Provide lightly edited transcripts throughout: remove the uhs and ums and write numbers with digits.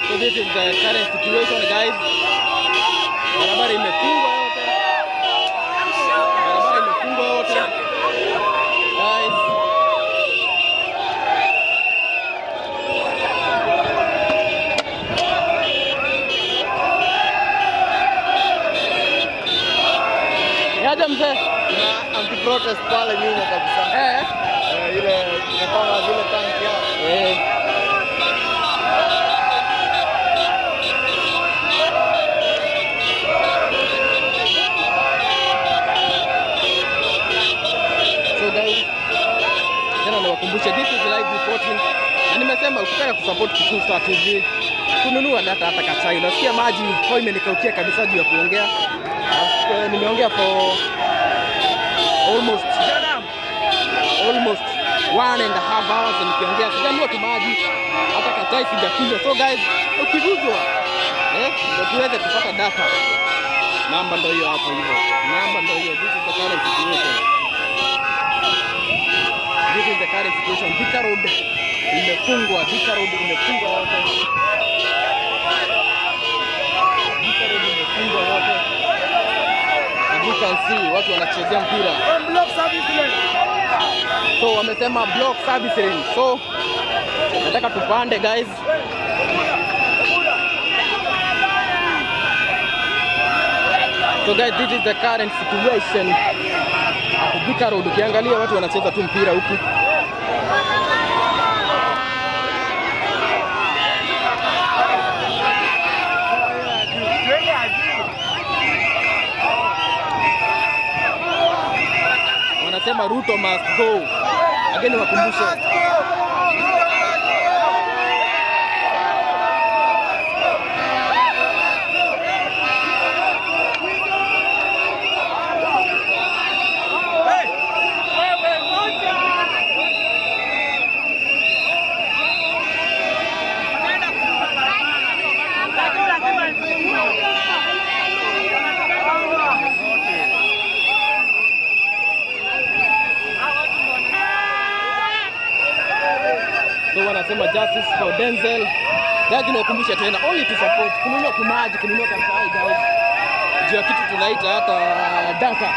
So this is the current situation guys. Barabara imefungwa yote. Barabara imefungwa yote. Guys. Yaja mzee. Na anti-protest pale nyuma kabisa. Ile inatoka zile tanki yao. Niwakumbushe this is live reporting. Na nimesema ukitaka kusupport Kikuyu Star TV kununua data hata kachai. Nasikia maji kwa imenikaukia kabisa juu ya kuongea. Nimeongea for almost 1.5 hours nikiongea. Sijanunua tu maji hata kachai sijakunywa. So guys, ukiguzwa ndio tuweze kupata data. Namba ndio hiyo hapo hivyo. Namba ndio hiyo. This is the current situation. This is the current situation. Thika Road imefungwa. Thika Road imefungwa yote. Thika Road imefungwa yote. As you can see, watu wanachezea mpira. So wamesema block service lane. So nataka tupande guys. So guys, this is the current situation. Thika Road ukiangalia watu wanacheza tu mpira huku. Wanasema Ruto must go. Again wakumbushe. So wanasema justice for Denzel. Guys, niwakumbusha tena only to support. Kununua kumaji, kununua kachai guys. Juu ya kitu tunaita hata data.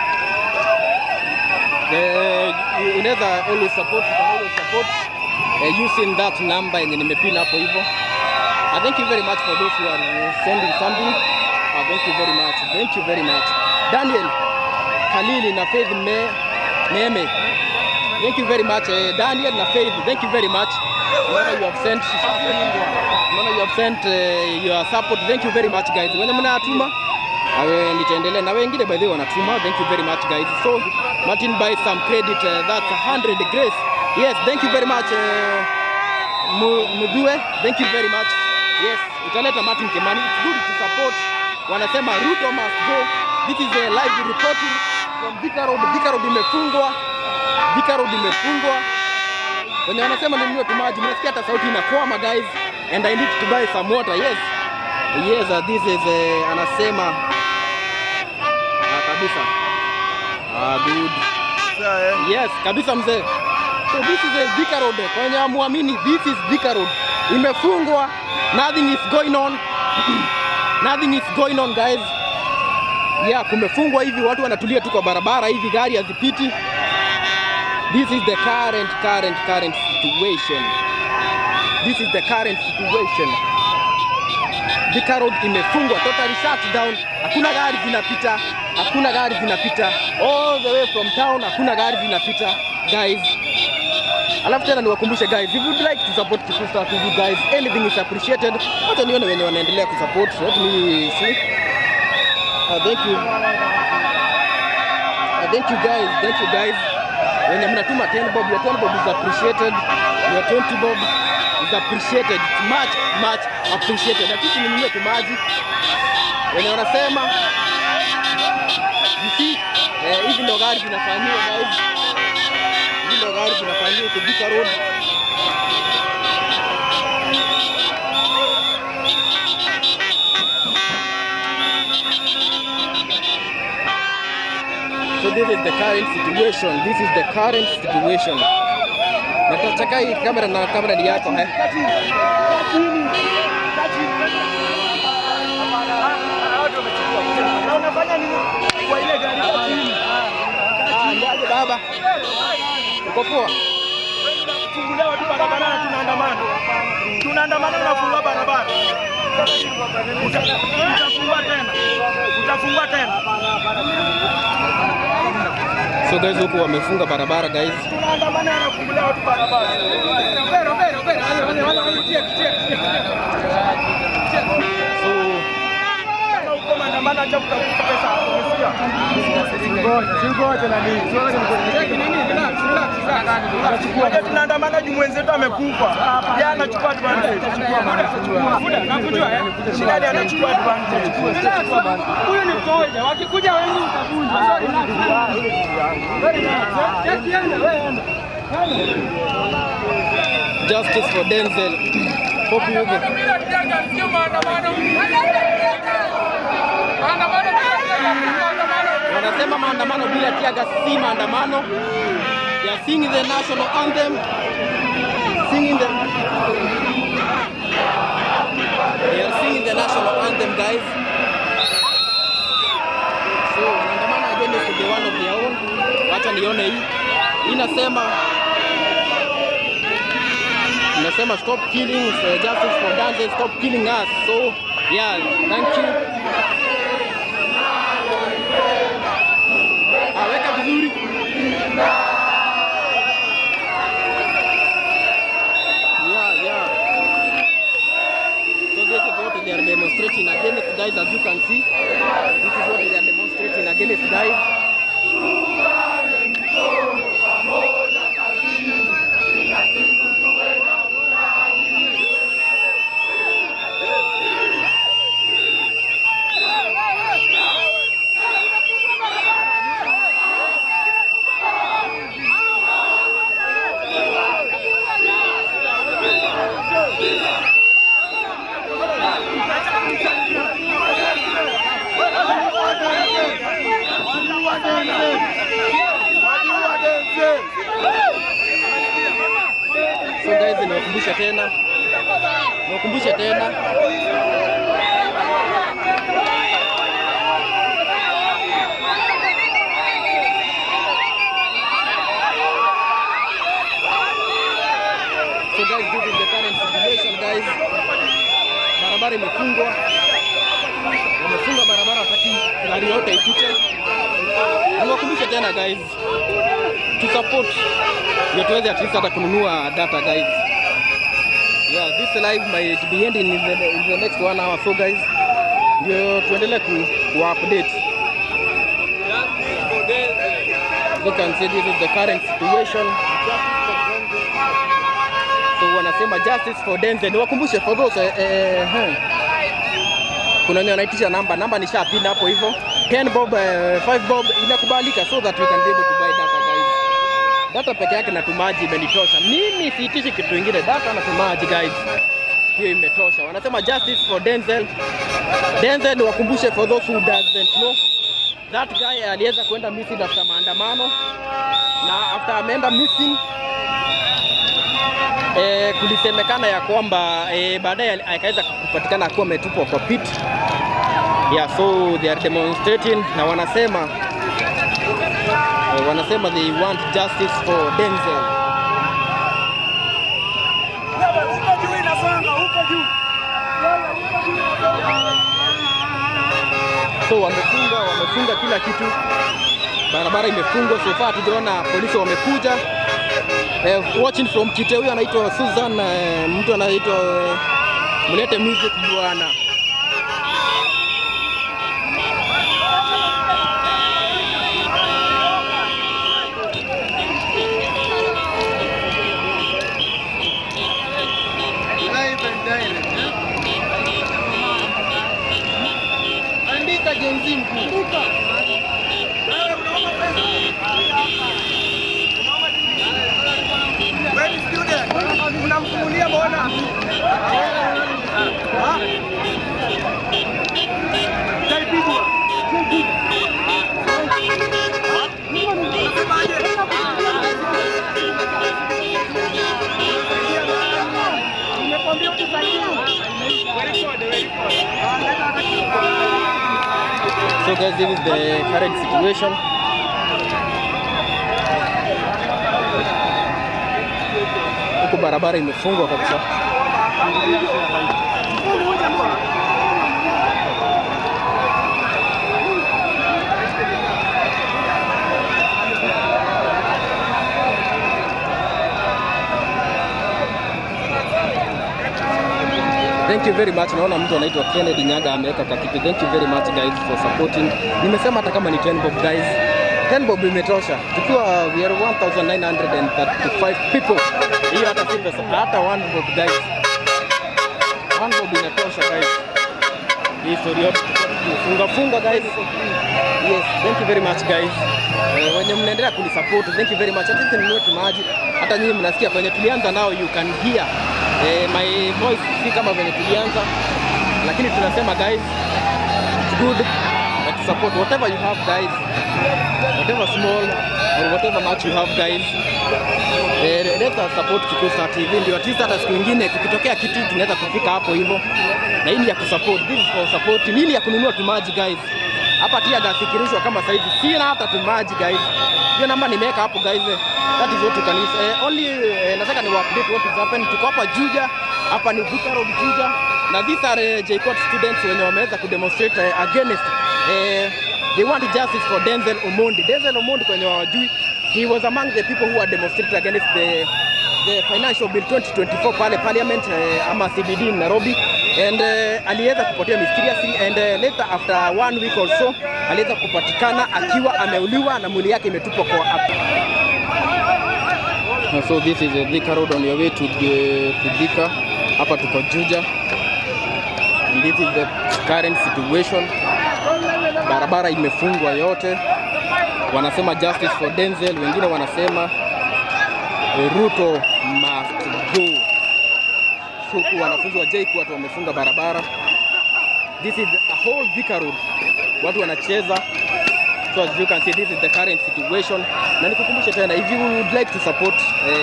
Unaweza always support, you can always support using that number yenye nimepin hapo hivyo. I thank you very much for those who are sending something. Thank you very much. Thank you very much. Daniel Khalili na Faith Meme. Thank you very much. Daniel na Faith, thank you very much. You have sent your support. Thank you very much guys. Wenye mnatuma nitaendelea na wengine by the way wanatuma. Thank you very much guys. So Martin buy some credit, that's 100 Grace. Yes, thank you very much. Mudue, thank you very much. Yes, utaleta Martin Kimani. It's good to support. Wanasema Ruto must go. This is a live reporting from Thika Road. Thika Road imefungwa. Thika Road imefungwa. Wenye wanasema ninunue maji, mnasikia hata sauti inakwama guys, and I need to buy some water. Yes. Yes, this is anasema kabisa. Good. Yes, kabisa mzee. So this is a Thika Road. Kwenye amuamini, this is Thika Road. Imefungwa. Nothing is going on. Nothing is going on guys. Yeah, kumefungwa hivi, watu wanatulia tu kwa barabara hivi, gari hazipiti. This is the current situation. This is the current situation. Thika Road imefungwa, totally shut down. Hakuna gari zinapita. Hakuna gari zinapita. All the way from town, hakuna gari zinapita guys. Alafu tena niwakumbushe guys, if you would like to support Kikuyu Star TV guys, anything is appreciated. Wacha nione wenye wanaendelea kusupport. Let me see. Thank you. Thank you guys. Thank you guys. Wenye mnatuma 10 bob, your 10 bob is appreciated. Your 20 bob is appreciated. It's much appreciated. Na sisi ninunue tu maji. Wenye wanasema you see, hivi ndo gari zinafanywa guys. Hivi ndo gari zinafanywa kwa Thika Road. So this is the current situation. This is the current situation. Nataka hii kamera na kamera ni yako eh. Na unafanya nini kwa ile gari kwa chini? Ndaje baba? Uko poa? Fungulia watu barabara, tunaandamana. Tunaandamana na kufungua barabara. Utafungua tena. So guys, huko wamefunga barabara guys. Tunaandamana na kufungulia watu barabara. Maandamano acha kutafuta pesa. Ngoja na nini? Tunaandamana juu mwenzetu amekufa. Yeye anachukua advantage. Nakujua shida ni anachukua advantage. Huyu ni mmoja. Wakikuja wengi utavunja. Justice for Denzel. Hope you go. Wanasema maandamano bila tiaga si maandamano. They are singing the national anthem. They are singing the national anthem guys. So maandamano against the one of their own. Wacha nione hii. Inasema stop killing, justice for Denzel, stop killing us. So yeah, thank you. Weka vizuri. Yeah. So this is what they are demonstrating against guys, as you can see. This is what they are demonstrating against guys. So guys, niwakumbusha tena. So guys, this is the current situation guys. Barabara imefungwa. Wamefunga barabara wakati gari yote ipite. Niwakumbusha tena guys. To support ndio tuweze at least hata kununua data guys. Yeah, this live might be ending in the next 1 hour. So guys, ndio tuendelee ku update. You can see this is the current situation. So wanasema justice for Denzel. Niwakumbushe for those kuna wenye wanaitisha namba nishapina hapo hivyo. 10 bob 5 bob inakubalika so that we can be able to buy data guys. Data peke yake na tumaji imenitosha. Mimi siitishi kitu kingine, data na tumaji guys. Hiyo imetosha. Wanasema justice for Denzel. Denzel wakumbushe for those who doesn't know. That guy aliweza kwenda missing after maandamano. Na after ameenda missing kulisemekana ya kwamba baadaye akaweza kupatikana akiwa ametupwa kwa pit. Yeah, so they are demonstrating na wanasema they want justice for Denzel. So wamefunga kila kitu. Barabara imefungwa, so far tunaona polisi wamekuja. Watching from Kite, huyu anaitwa Susan, mtu anaitwa Mlete Music bwana. Andika jenzi mkuu. Unamkumulia mbona? So guys, this is the current situation. Huko barabara imefungwa kabisa. Thank you very much. Naona mtu anaitwa Kennedy Nyaga ameweka kakitu. Thank you very much guys for supporting. Nimesema hata kama ni 10 bob guys, 10 bob imetosha. Tukiwa we are 1935 people. Hiyo hata si pesa, hata 1 bob guys. 1 bob inatosha guys. Hii story yote funga guys. Yes, thank you very much guys. Wenye mnaendelea kunisupport, thank you very much. Hata sisi ninunue maji. Hata nyinyi mnasikia kwenye tulianza nao, you can hear my voice si kama venye tulianza, lakini tunasema guys, it's good that you support whatever you have guys, whatever small or whatever much you have guys. Let us support Kikuyu Star TV, ndio at least hata siku nyingine kukitokea kitu tunaweza kufika hapo hivyo. Na hii ni ya kusupport, this is for support. Nini ya kununua tumaji guys. Hapa tia gasikirishwa kama sasa hivi sina hata tumaji guys. Hiyo namba nimeweka hapo guys. That is what you can use. Only nataka ni update what is happening. Tuko hapa Juja. Hapa ni Thika Road Juja. Na these are JKUAT students wenye wameweza kudemonstrate against they want justice for Denzel Omondi. Denzel Omondi kwenye wajui, he was among the people who are demonstrating against the financial bill 2024 pale parliament ama CBD in Nairobi, and aliweza kupotea mysteriously, and later after 1 week or so aliweza kupatikana akiwa ameuliwa na mwili yake imetupwa kwa hapa. So this is the Thika Road on your way to Thika. Hapa tuko Juja, and this is the current situation. Barabara imefungwa yote, wanasema justice for Denzel, wengine wanasema Ruto must go. Huku wanafunzi wa JKUAT wamefunga barabara. This is a whole Thika Road, watu wanacheza. So as you can see, this is the current situation. Na nikukumbushe tena, if you would like to support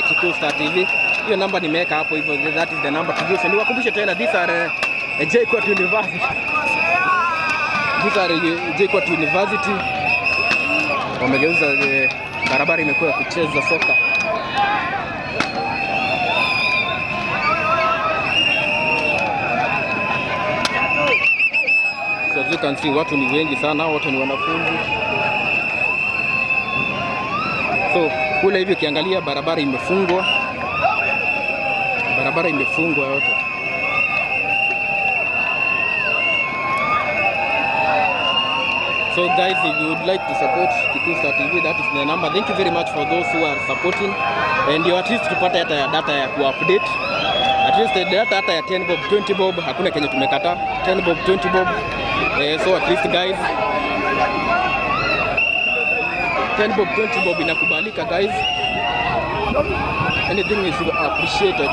Kikuyu Star TV, hiyo namba nimeweka hapo hivyo, that is the number to use. Niwakumbushe tena, these are JKUAT University. These are JKUAT University. Wamegeuza barabara imekuwa ya kucheza soka. So as you can see, watu ni wengi sana, wote ni wanafunzi. So kule hivi ukiangalia barabara imefungwa. Barabara imefungwa yote. So guys, if you would like to support Kikuyu Star TV, that is the number. Thank you very much for those who are supporting. And you at least tupata hata ya data ya ku-update. At least the data hata ya 10 bob, 20 bob, hakuna kenye tumekata. 10 bob, 20 bob. So at least guys, 10 bob, 20 bob inakubalika guys. Anything is appreciated.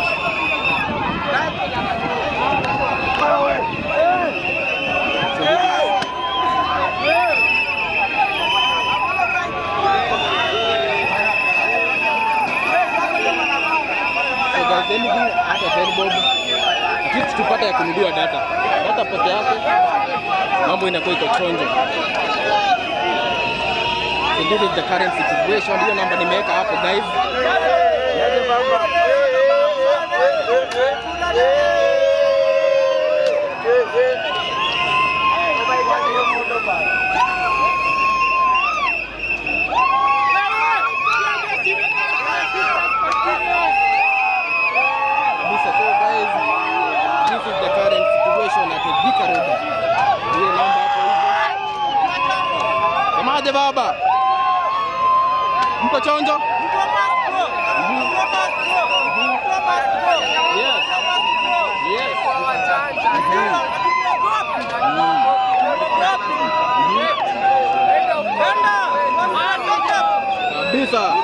Anything hata 10 bob, kitu tupata ya kununua data peke yake, mambo inakuwa iko chonjo. So this is the current situation. Hiyo namba nimeweka hapo guys. Semaje baba? Mko chonjo? Yes. Yes. Kabisa.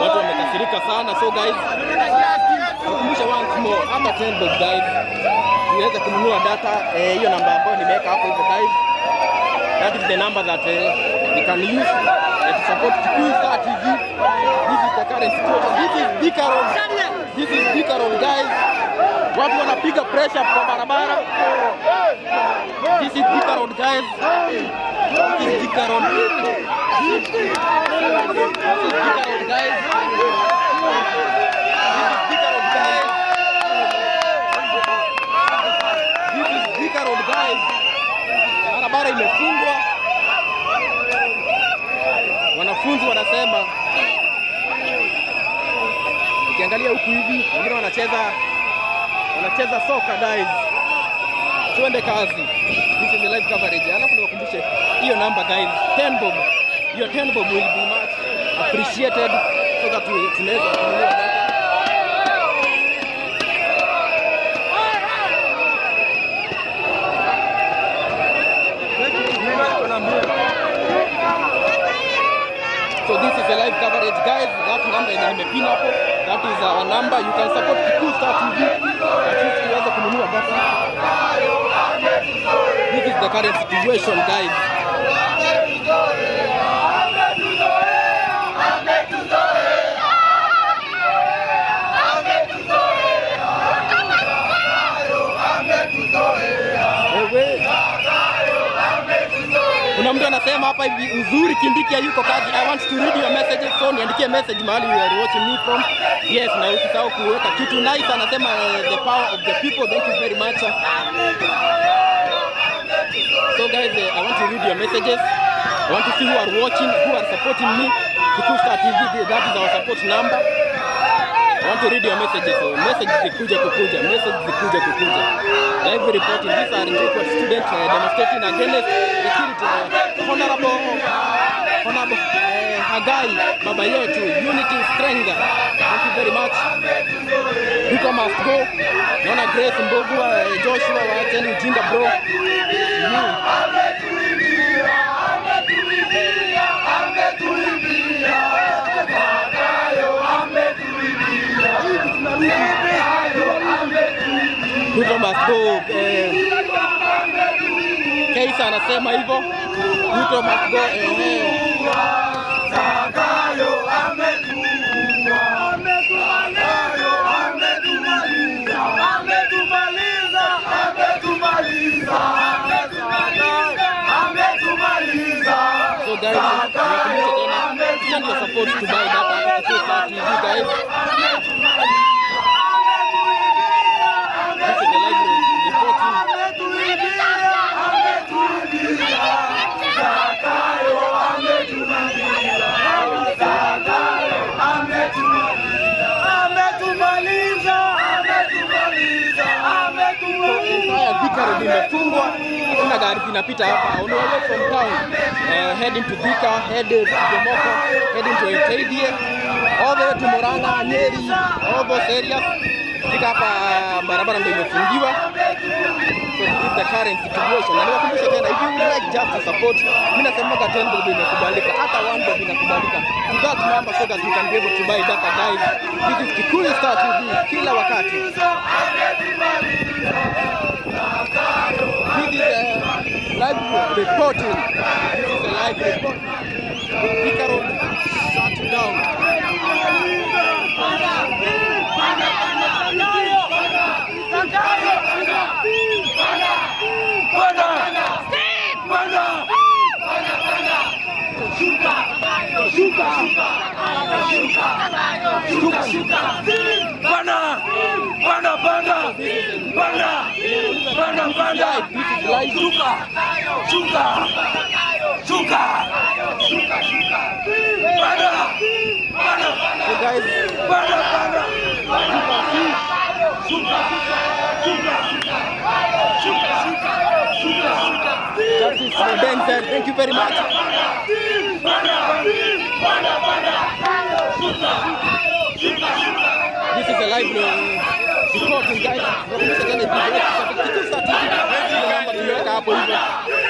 Watu wamekasirika sana. So guys, Wakumbushe once more hata 10 bob guys, tuweze kununua data. Hiyo namba ambayo nimeweka hapo hivyo guys, that is the number that you can use to support Kikuyu Star TV. This is the current situation. This is Thika Road. This is Thika Road guys. Watu wanapiga pressure kwa barabara. This is Thika Road guys. This is Thika Road. This is Thika Road guys. Barabara imefungwa. Wanafunzi wanasema, ukiangalia huku hivi wengine wanacheza soka guys. Tuende kazi. This is the live coverage. Alafu niwakumbushe hiyo namba guys, 10 bob. Your 10 bob will be much appreciated so that tunaweza kununua data. So this is a live coverage guys. That number nimepin hapo. That is our number. You can support Kikuyu Star TV. At least tuweze kununua data. This is the current situation guys. Kuna mtu anasema hapa hivi, uzuri Kindiki yuko kazi. I want to read your messages, so niandikie message mahali you are watching me from. Yes, na usisahau kuweka kitu nice. Anasema the power of the people. Thank you very much. So guys, I want to read your messages. I want to see who are watching, who are supporting me. Kikuyu Star TV, that is our support number. I want to read your messages. So message zikuja kukuja. Live reporting. These are Njokwat students demonstrating against security. Honorable Hagai Baba yetu, unity strength. Thank you very much. Ruto must go. Naona Grace Mbogua, Joshua waacheni ujinga bro. Ruto must go. Keisa anasema hivyo. Ruto must go. So guys, send your support to buy data to Kikuyu Star TV guys. This is the live reporting. Thika Road imefungwa, hakuna gari zinapita hapa. On the way from town, heading to Thika, heading to Jomoko, heading to Etaidie, all the way to Murang'a, Nyeri, all those areas. Thika hapa barabara ndio imefungiwa. So this is the current situation. Na niwakumbushe tena, if you would like just to support, mimi nasema 10 bob imekubalika, hata 1 bob inakubalika. To that number so that you can be able to buy data guys. This is Kikuyu Star TV kila wakati. This is a live reporting. This is a live report. Thika Road shut down. Denzel, thank you very much. This is a live recording guys.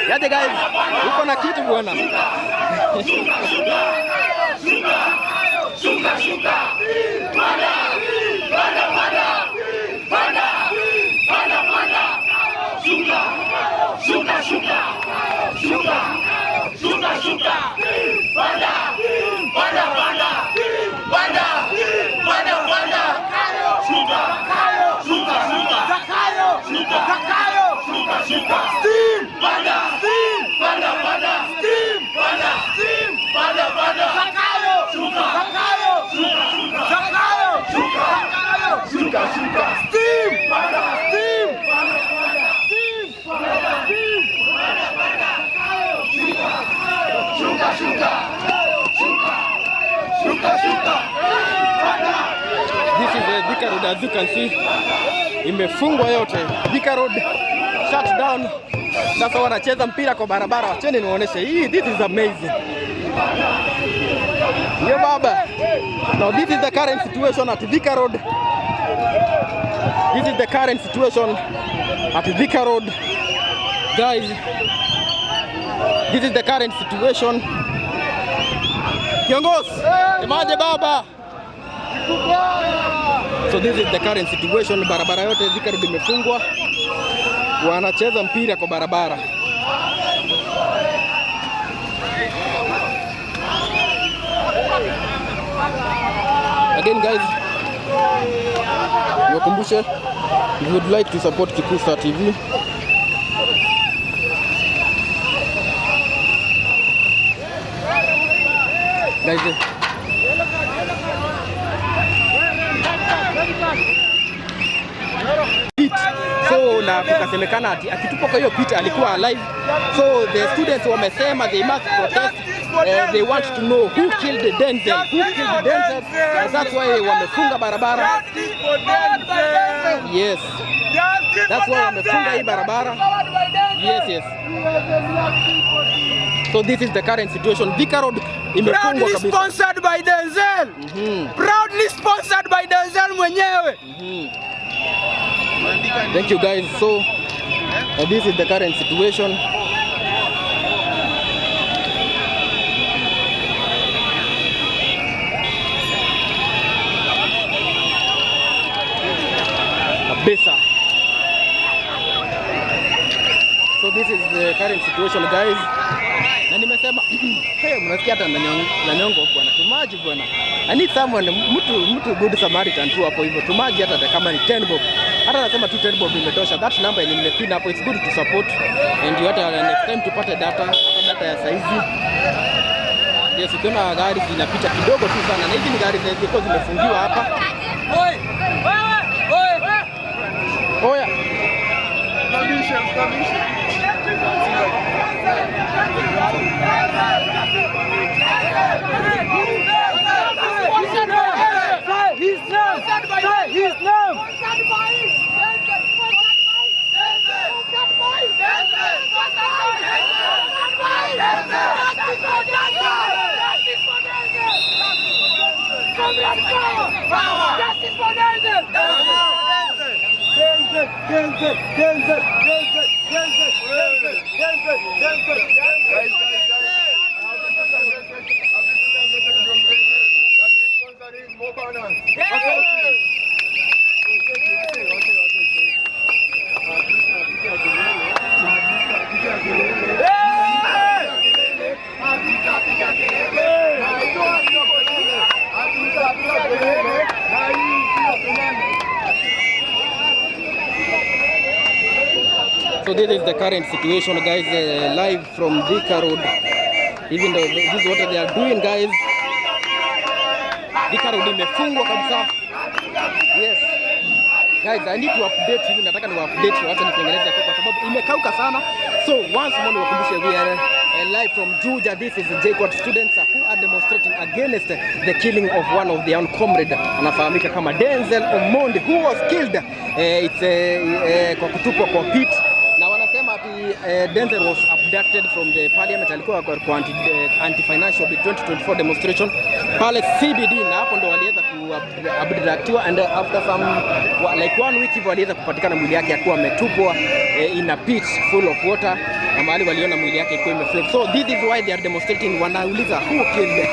Yaje guys, uko na kitu bwana. Shuka. This is a Thika Road, as you can see. Imefungwa yote. Thika Road shut down. Sasa wanacheza mpira kwa barabara. Wacheni niwaoneshe hii. This is amazing. Yo baba. Now this is the current situation at Thika Road. This is the current situation at Thika Road. Guys, this is the current situation. Kiongozi, emaje baba? So this is the current situation. Barabara yote Thika Road imefungwa. Wanacheza mpira kwa barabara. Again guys, niwakumbushe, if you would like to support Kikuyu Star TV, guys, so na kukasemekana ati akitupa kwa hiyo pit alikuwa alive. So the students wamesema they must protest. They want to know who killed Denzel. Who killed Denzel? That's why wamefunga barabara. Yes. That's why wamefunga hii barabara. Yes, yes. So this is the current situation. Thika Road imefungwa kabisa. Proudly sponsored by Denzel. Proudly sponsored by Denzel mwenyewe. Thank you guys. So this is the current situation. Kabisa. So this is the current situation guys. Na nimesema hey, mnasikia hata nanyongo bwana, tumaji bwana. I need someone, mtu good Samaritan tu hapo hivyo. Tumaji hata kama ni 10 bob. Hata nasema tu 10 bob imetosha. That number yenye nimepin hapo, it's good to support. And you hata next time tupate data, hata data ya saizi. Yes, ukiona gari zinapita kidogo tu sana. Na hizi ni gari zilizo zimefungiwa hapa. Oi! Oya. So this is the current situation guys, live from Thika Road. Even though this is what they are doing guys. Thika Road imefungwa kabisa. Yes. Guys, I need to update you. Nataka ni update wacha nitengeneze kwa sababu imekauka sana. So once more niwakumbushe, we are live from Juja. This is the JKUAT students who are demonstrating against the killing of one of their own comrade, anafahamika kama Denzel Omondi, who was killed kwa kutupwa kwa pit. Na wanasema ati Denzel was abducted from the parliament, alikuwa kwa anti-financial bill 2024 demonstration pale CBD, na hapo ndo waliweza kuabductiwa, and after some like 1 week hivyo waliweza kupatikana mwili yake akiwa ametupwa in a pit full of water, na mahali waliona mwili yake ikiwa imefloat. So this is why they are demonstrating, wanauliza who killed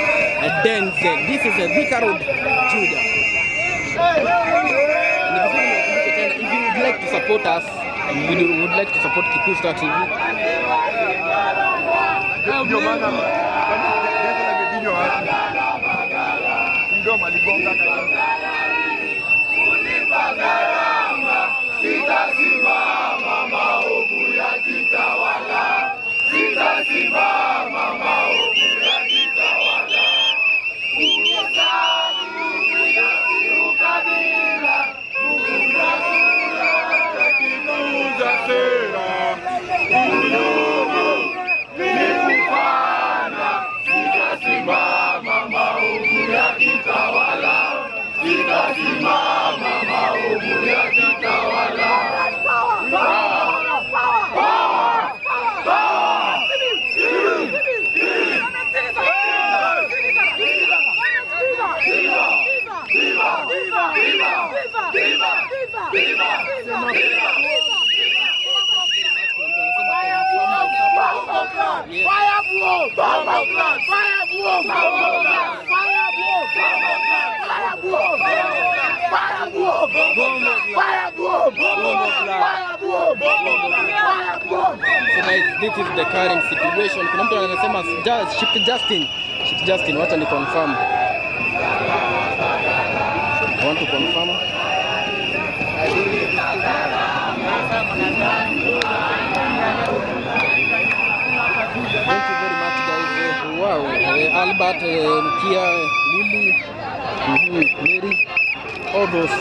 Denzel. This is a Thika Road, Juja. If you would like to support us, you would like to support Kikuyu Star TV, sitasimama maovu yake. yakitawala, sitasimama maovu yakitawala. Ukosani, ukabila, ukabila, yakituza sera. Unyunyu ni kufana, sitasimama maovu yakitawala, sitasimama maovu yakitawala. This is the current situation. Kuna mtu anasema Ship Justin, wacha ni confirm. I want to confirm. Thank you very much guys. Wow, Albert, Kia, Lily, Mary, all those.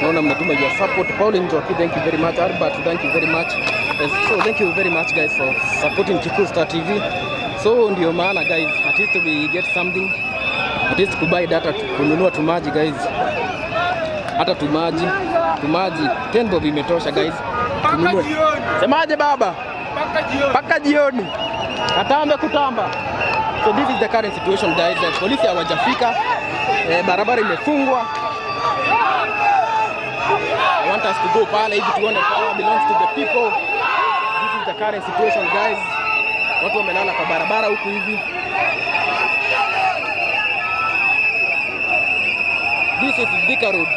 Naona mnatuma your support. Pauline Njoki, thank you very much. Albert, thank you very much. So thank you very much guys for supporting Kikuyu Star TV. So ndio maana guys, at least we get something. At least kubuy data, kununua tumaji guys. Hata tumaji 10 bob imetosha guys. Tununue. Semaje baba? Paka jioni. Katambe kutamba. So this is the current situation guys. Polisi hawajafika. Barabara imefungwa. I want us to go pale hivi tuone power belongs to the people. This is the current situation guys. Watu wamelala kwa barabara huku hivi. This is Thika Road.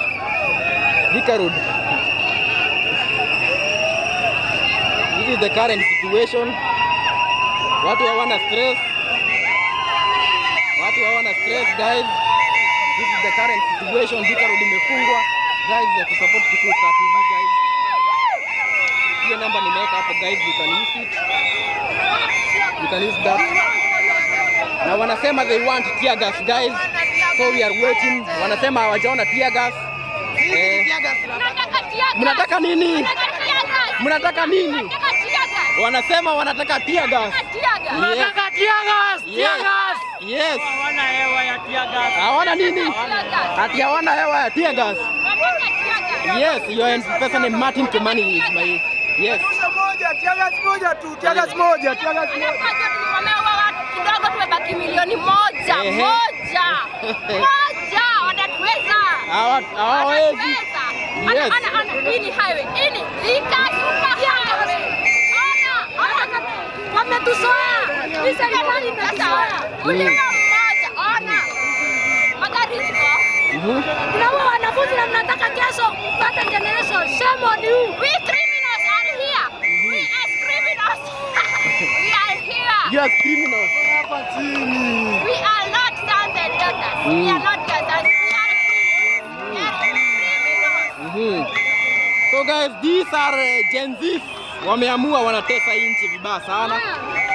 This is the current situation. Watu hawana stress guys. This is the current situation. Thika Road imefungwa guys, to support Kikuyu Star TV guys. Hiyo namba nimeweka hapo guys, you can use it. You can use that. Na wanasema they want tear gas guys. So we are waiting. Wanasema hawajaona tear gas. Mnataka nini? Mnataka nini? Wanasema wanataka tear gas. Wanataka tear gas. Yes. Hawana hewa ya tear gas. Hawana nini? Ati hawana hewa ya tear gas. Yes, your person named Martin Kimani is my yes. Tear gas moja. Wameua watu kidogo, tumebaki milioni moja. Wanatuweza. Hawawezi. Yes. Ana hii ni highway. Hii ni Thika super highway. Ona. Wametuzoea. Hii serikali imetuzoea. Uliwa mmoja. Ona. Magari ziko. Tunaua wanafunzi na mnataka kesho kupata generation. Shame on you. We criminals are here. We as criminals. We are here. You are criminals. We are not sons and daughters. We are not your sons. We are criminals. So guys, these are Gen Z. Wameamua wanatesa nchi vibaya sana.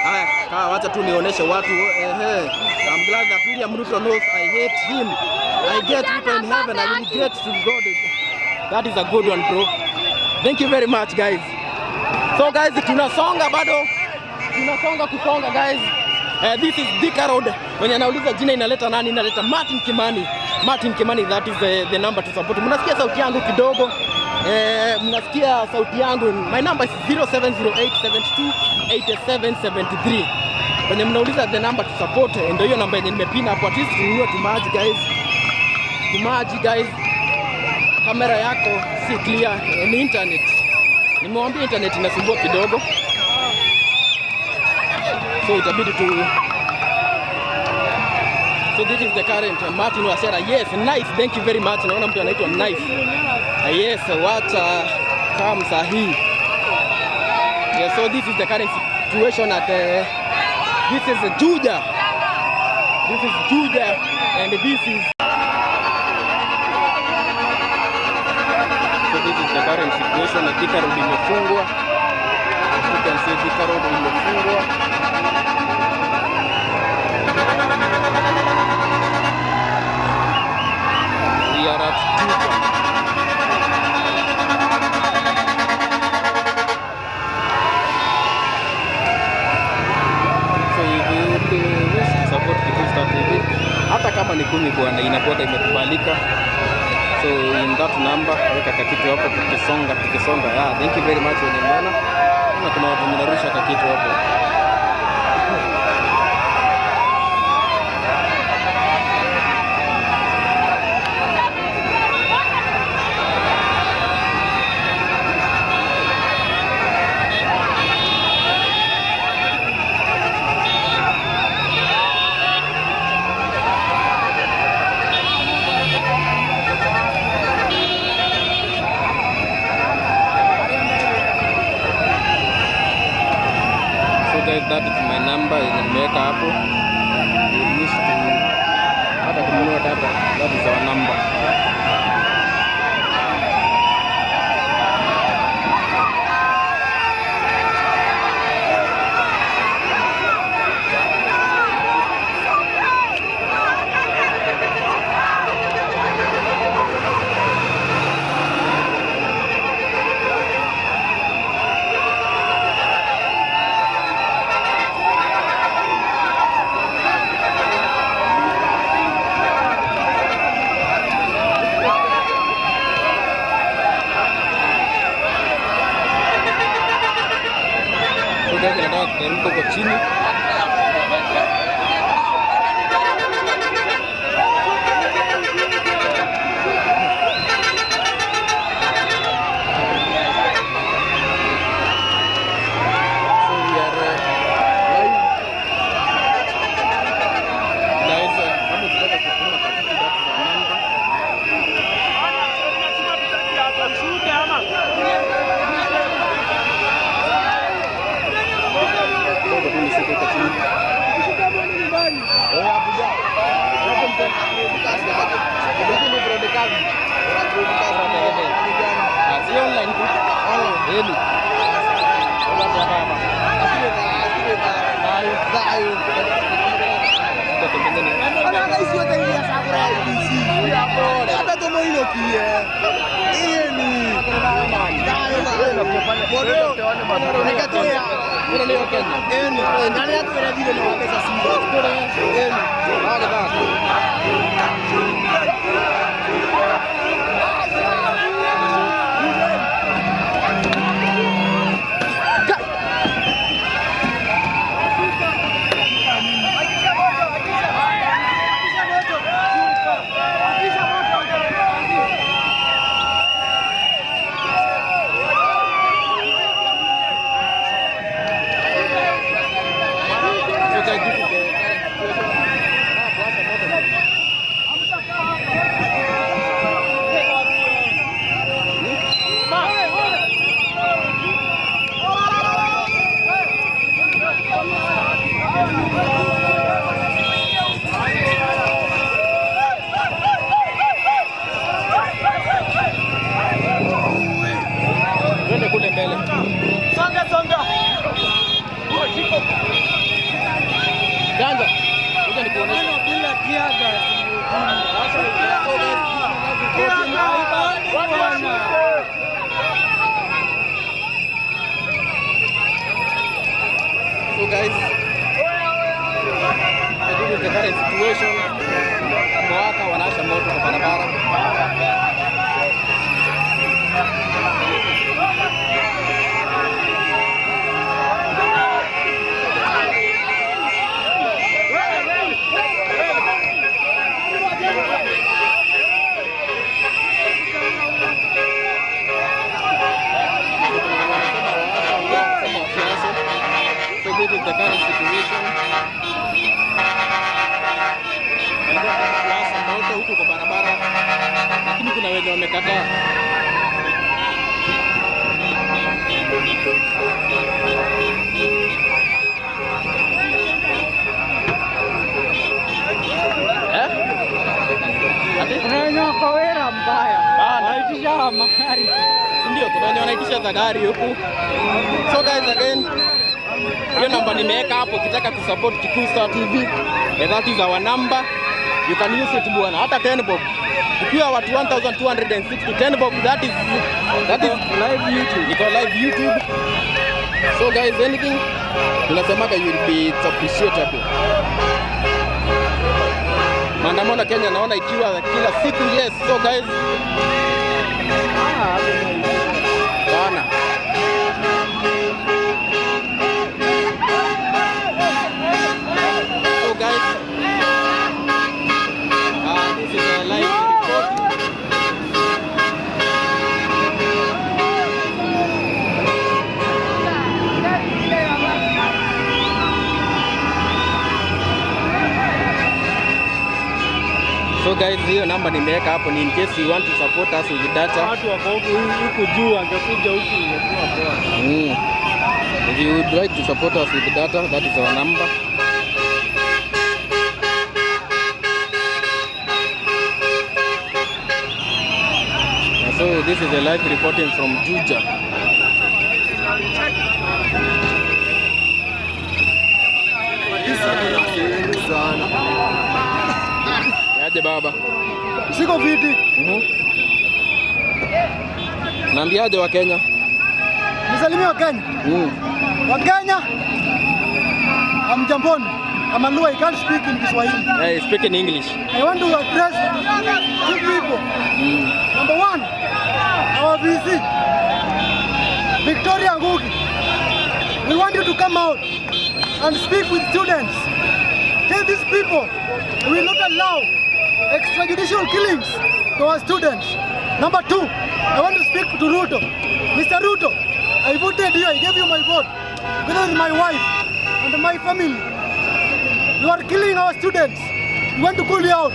Haya, wacha tu nionyeshe watu. I'm glad that William Ruto knows I hate him. I get people in heaven, I will get to God. That is a good one bro. Thank you very much guys. So guys, tunasonga bado. Tunasonga kusonga guys. This is Thika Road. When anauliza jina inaleta nani? Inaleta Martin Kimani. Martin Kimani, that is the number to support. Mnasikia sauti yangu kidogo. Mnasikia sauti yangu. My number is 0708728773. When mnauliza the number to support, ndio hiyo namba yenye nimepina hapo. At least tununue tumaji guys. Kamera yako si clear, ni internet. Nimewambia internet inasumbua kidogo. So itabidi tu. So this is the current Martin Wasera. Yes, nice. Thank you very much. Naona mtu anaitwa nice. Yes, wacha kama sahihi. Yes, so this is the current situation at this is Juja. And this is so this is the current situation at Thika Road imefungwa. You can see Thika Road imefungwa. We are at Thika. So if you wish to support Kitui Star TV, hata kama ni 10 bwana, inakuwa imekubalika. So in that number, weka kakitu hapo tukisonga. Yeah, thank you very much wenye mwana. Na kuna watu mnarusha kakitu hapo. Guys, that is my number yenye nimeweka hapo. You wish to hata kununua data, that is our number. Nataka kuteremka huko chini. So guys, this is the current situation. Mwaka wanasha moto kwa barabara. So this is the current situation. Wanawasha moto huko kwa barabara, lakini kuna wenye wamekataa. Kuna wenye wakawera mbaya, wanaitisha magari. Ndio, kuna wenye wanaitisha kujaza gari huku. So guys, again, hiyo namba nimeweka hapo ukitaka kusupport Kikuyu Star TV. That is our number. You can use it bwana, hata 10 bob. Ukiwa watu 1260 10 bob, that is live YouTube. Iko live YouTube. So guys, anything tunasemaga you will be appreciated. Maandamano Kenya naona ikiwa kila siku. Yes, so guys, bana so guys, this is a live report. So guys, hiyo namba nimeweka hapo ni in case you want to support us with data. Watu wako huku juu angekuja huku ingekuwa poa. If you would like to support us with data, that is our number. And so this is a live reporting from Juja. Aje baba. Siko viti. Naambiaje wa Kenya? Nisalimie wa Kenya. Wa Kenya. Amjamboni. Amalua, I can't speak in Kiswahili. Hey, speak in English. I want to address two people. Number one, our VC, Victoria Ngugi. We want you to come out and speak with students. Tell these people we will not allow extrajudicial killings to our students. Number two, I want to speak to Ruto. Mr. Ruto, I voted you, I gave you my vote, together with my wife and my family. You are killing our students. We want to call you out.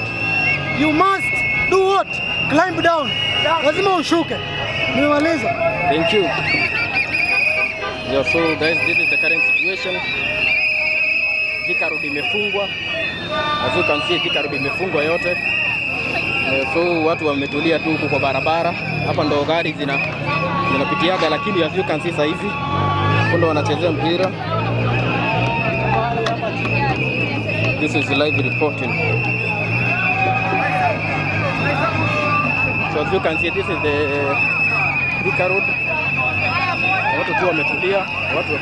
You must do what? Climb down. Lazima ushuke. Nimemaliza. Thank you. Yeah, so guys, this is the current situation. Thika Road imefungwa. As you can see, Thika Road imefungwa yote. So watu wametulia tu huko kwa barabara. Hapa ndo gari zinapitiaga, lakini as you can see saizi ndo wanachezea mpira. This is live reporting. So as you can see, this is the Thika Road. Watu tu wametulia. Watu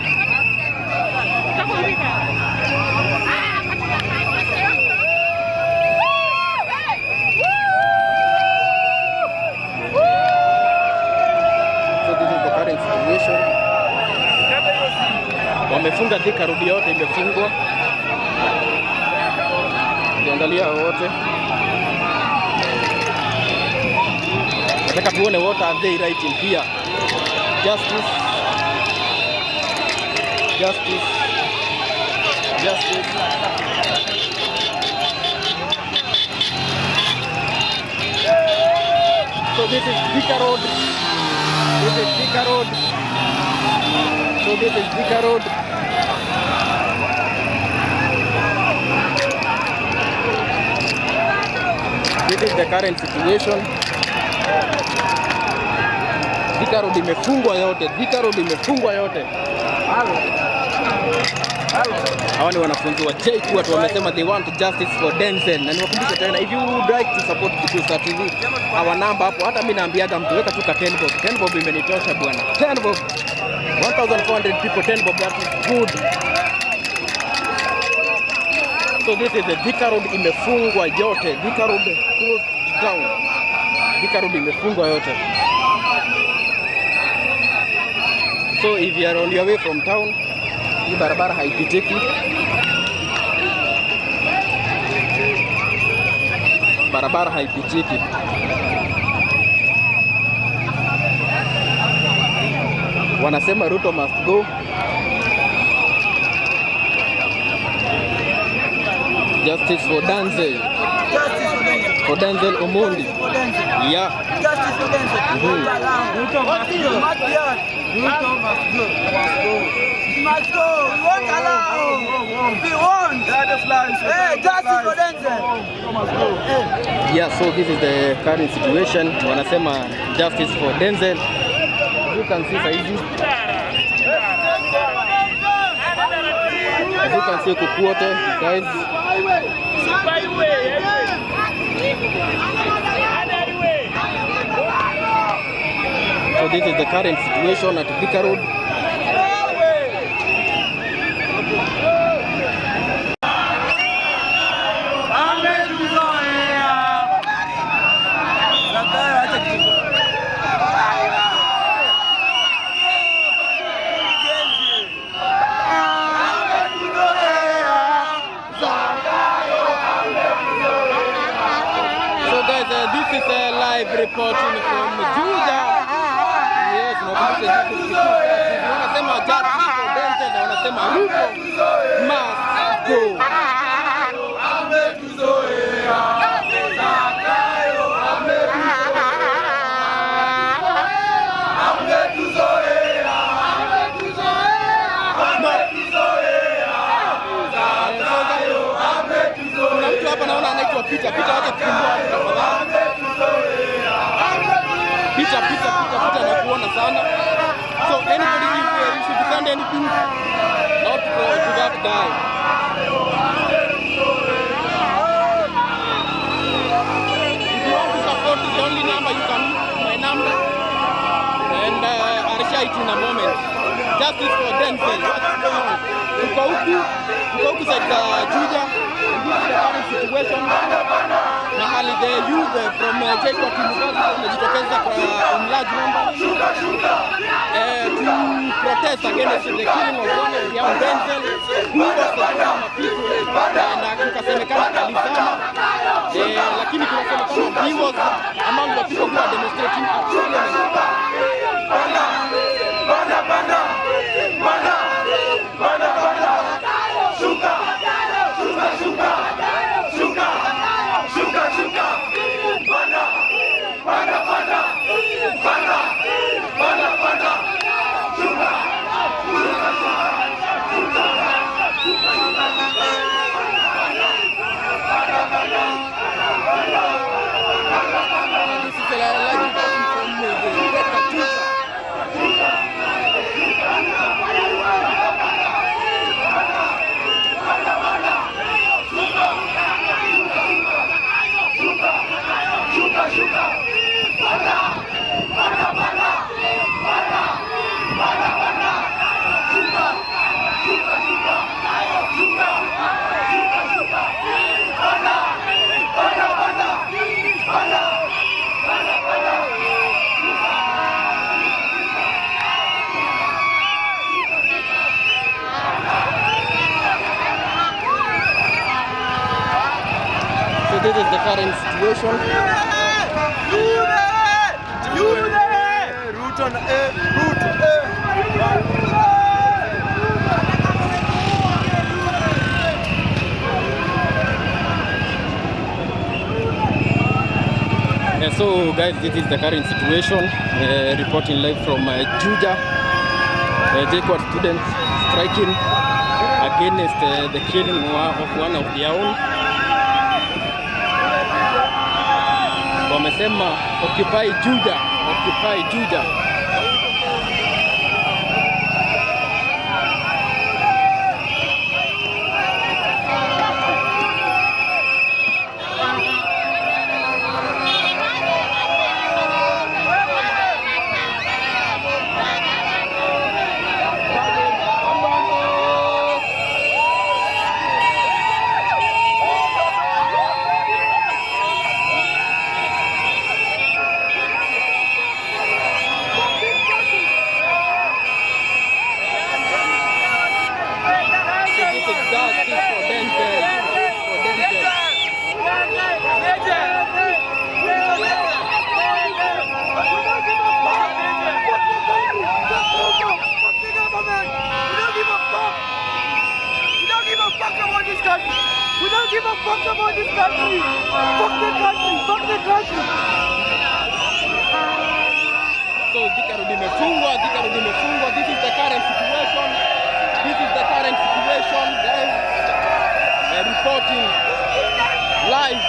wamefunga Thika Road yote imefungwa. Angalia wote. Nataka tuone what are they writing here. Justice. Justice. Justice. So this is Thika Road. This is Thika Road. So this is Thika Road. This is the current situation. Thika Road imefungwa yote. Thika Road imefungwa yote. Hawa ni wanafunzi wa JKUAT wamesema they want justice for Denzel. Na niwakumbushe tena, if you would like to support Kikuyu Star TV, our number hapo. Hata mimi naambiaga mtu weka tu ka 10 bob. 10 bob imenitosha bwana. 10 bob. 1400 people, 10 bob, that is good. So this is the Thika Road imefungwa yote. Thika Road closed down. Thika Road imefungwa yote. So if you are on your way from town, hii barabara haipitiki. Barabara haipitiki. Wanasema Ruto must go. Justice for Denzel. For Denzel Omondi. Yeah. Justice for Denzel. Ruto must go. Ruto must go. He must go. We won't allow. We won't. Hey, justice for Denzel. Yeah, so this is the current situation. Wanasema justice for Denzel. you can see saizi, as you can see kukuote guys. So this is the current situation at Thika Road. This is a live reporting from Juja. Yes, wanasema just people Denzel na wanasema Ruto must go. Kuna mtu hapa naona anaitwa Peter. Peter acha kukimbia. Peter na kuona sana. So anybody if you should defend anything, not to that guy. If you want to support, the only number you can use my number, and I'll share it in a moment. Justice for Denzel. What's going on? Tuko huku side Juja. This is the current situation. Mahali the youth from JKUAT wamejitokeza kwa large number to protest against the killing of one of young Denzel who was the people, na kukasemekana alisama, lakini kunasemekana he was among the people who are demonstrating at this is the current situation. So guys, this is the current situation, reporting live from Juja. JKUAT students striking against the killing of one of their own. Wamesema occupy Juja, occupy Juja. give a fuck about this country. Fuck the country. Fuck the country. So Thika Road imefungwa, Thika Road imefungwa. This is the current situation. This is the current situation, guys. Reporting live.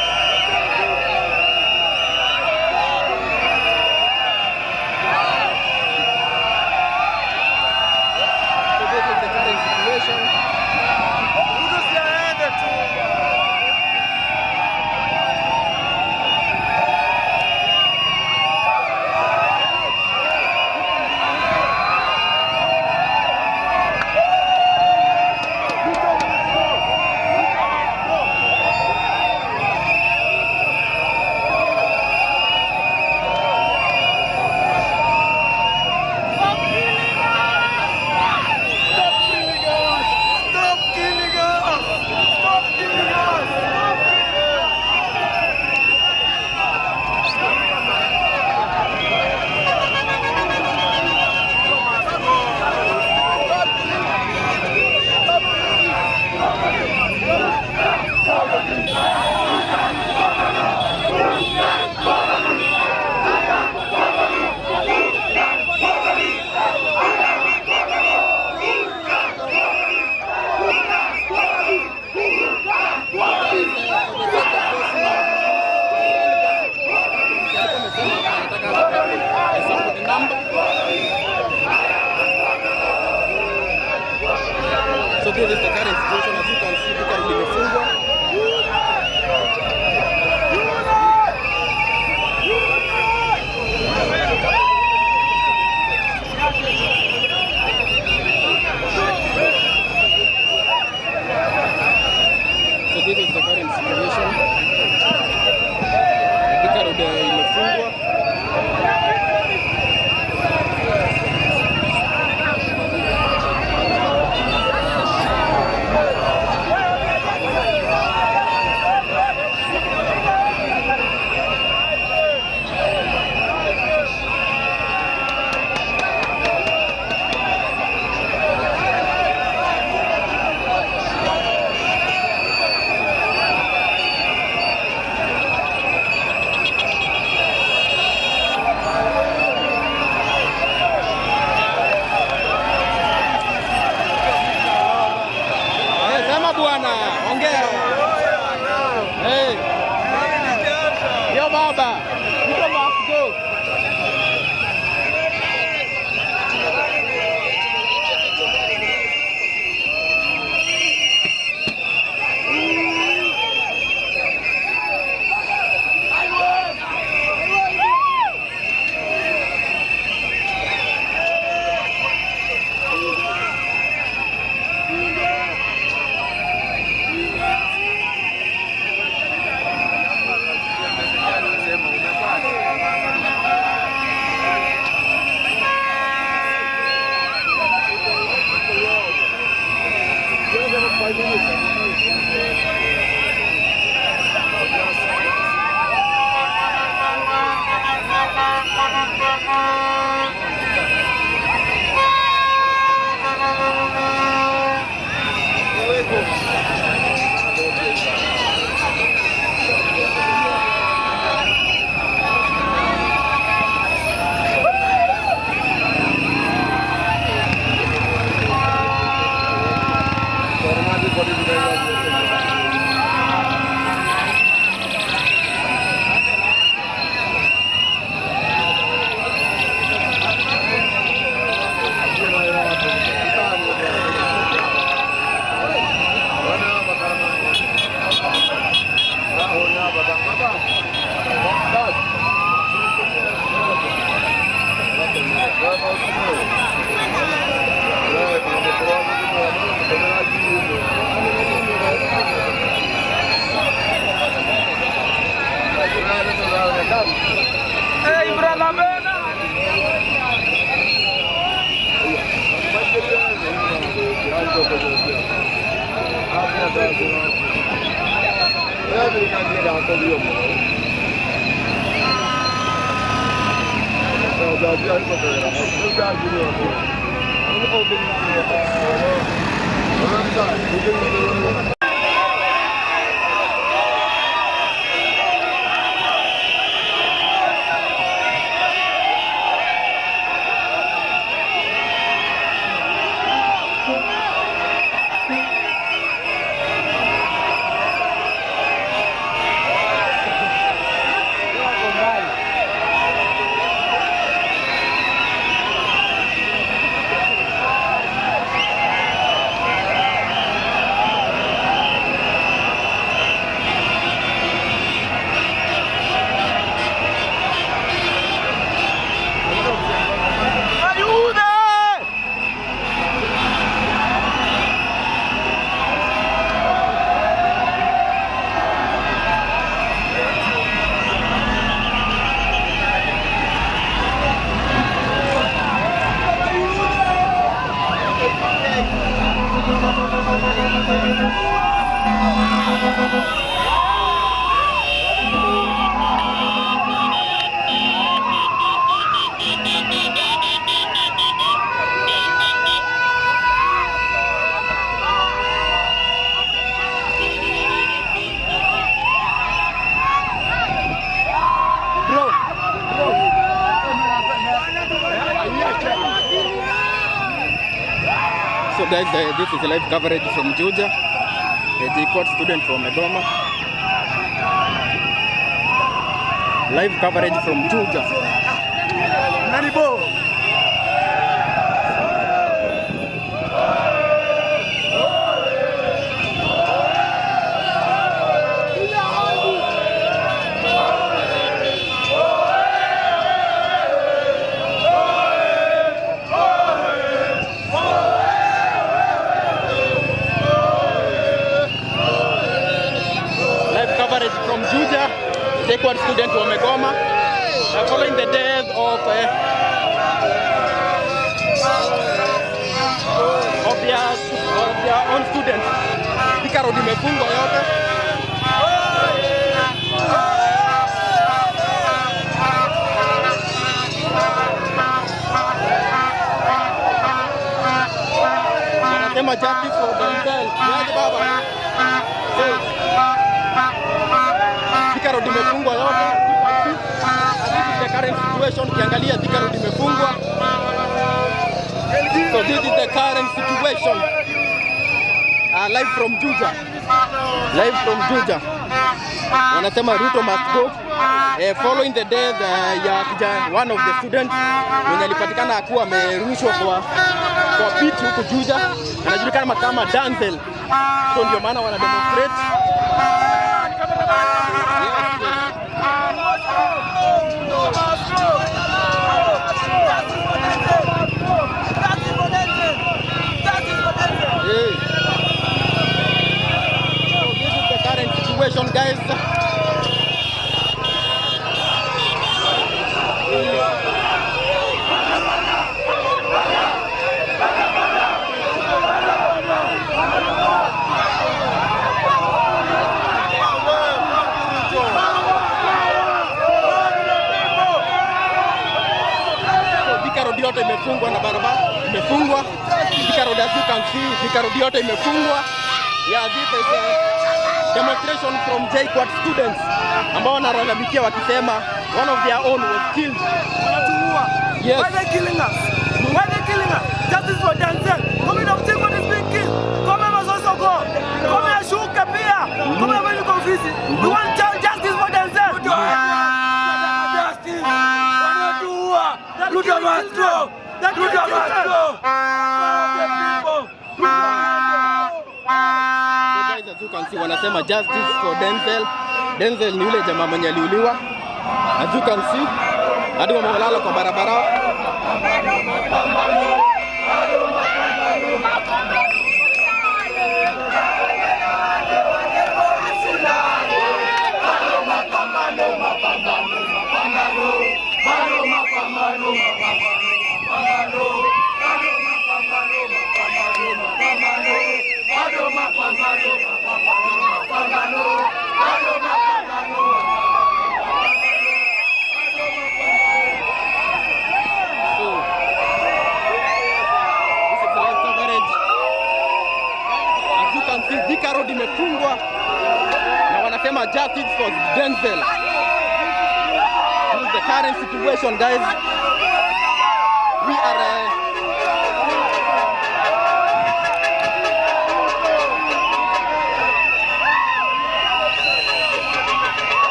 So guys, this is a live coverage from Juja, a JKUAT student from Megoma. Live coverage from Juja. Nanibo. From Juja, JKUAT student from Megoma, following the death of their own students. Thika Road imefungwa yote. Wanasema justice for themselves. Yaje baba. Thika Road imefungwa yote. This is the current situation. Kiangalia Thika Road imefungwa. So this is the current situation. Live from Juja. Live from Juja. Wanasema Ruto must go. Following the death ya one of the students mwenye alipatikana akuwa amerushwa kwa beach huko Juja. Anajulikana kama Denzel. So ndio maana wana demonstrate. Situation, guys. Thika Road yote imefungwa na barabara imefungwa. Thika Road, as you can see, Thika Road yote imefungwa. Yeah, this is demonstration from JKUAT students ambao wanalalamikia wakisema one of their own was killed. Yes. Why are they killing us? Why are they killing us? Justice for Denzel. Coming of JKUAT is being killed. Come must also go. Come here, Shuka Pia. Come here when you confuse it. We want justice for Denzel. Justice. Ruto must go. Ruto must go. As you can see, wanasema justice for Denzel. Denzel ni yule jamaa mwenye aliuliwa. As you can see, hadi wamelala kwa barabara. Mapambano Thika Road imefungwa na wanasema justice for Denzel. This is the current situation, guys. We are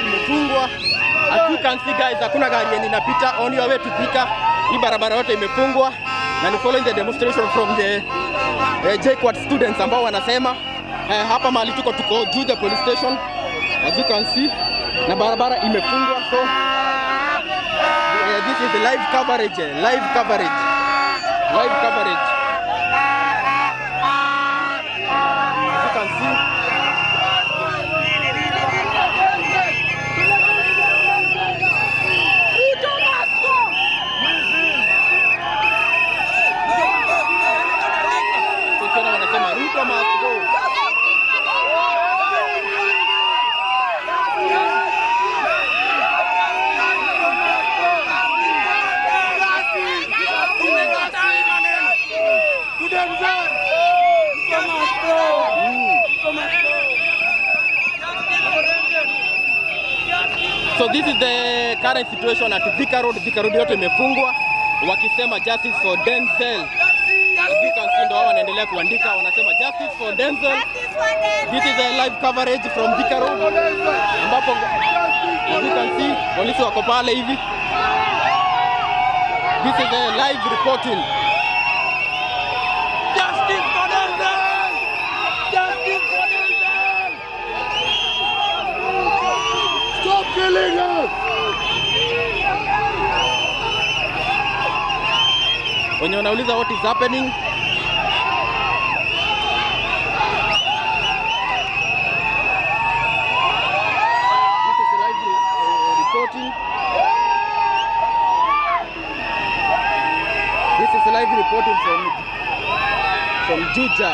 imefungwa. As you can see, guys, hakuna gari yenye inapita on your way to Thika. Hii barabara yote imefungwa. Na ni following the demonstration from the JKUAT students ambao wanasema hapa mahali tuko Juja police station, as you can see, na barabara imefungwa. So this is the live coverage. As you can see. Ruto must go. So this is the current situation at Thika Road. Thika Road yote imefungwa wakisema justice for Denzel. Ndo wanaendelea kuandika, wanasema justice for Denzel. This is a live coverage from Thika Road, ambapo as you can see polisi wako pale hivi. This is a live reporting. Justice for Denzel! Justice for Denzel! Stop killing us! Wenye wanauliza what is happening, this is live reporting. This is live reporting from Juja.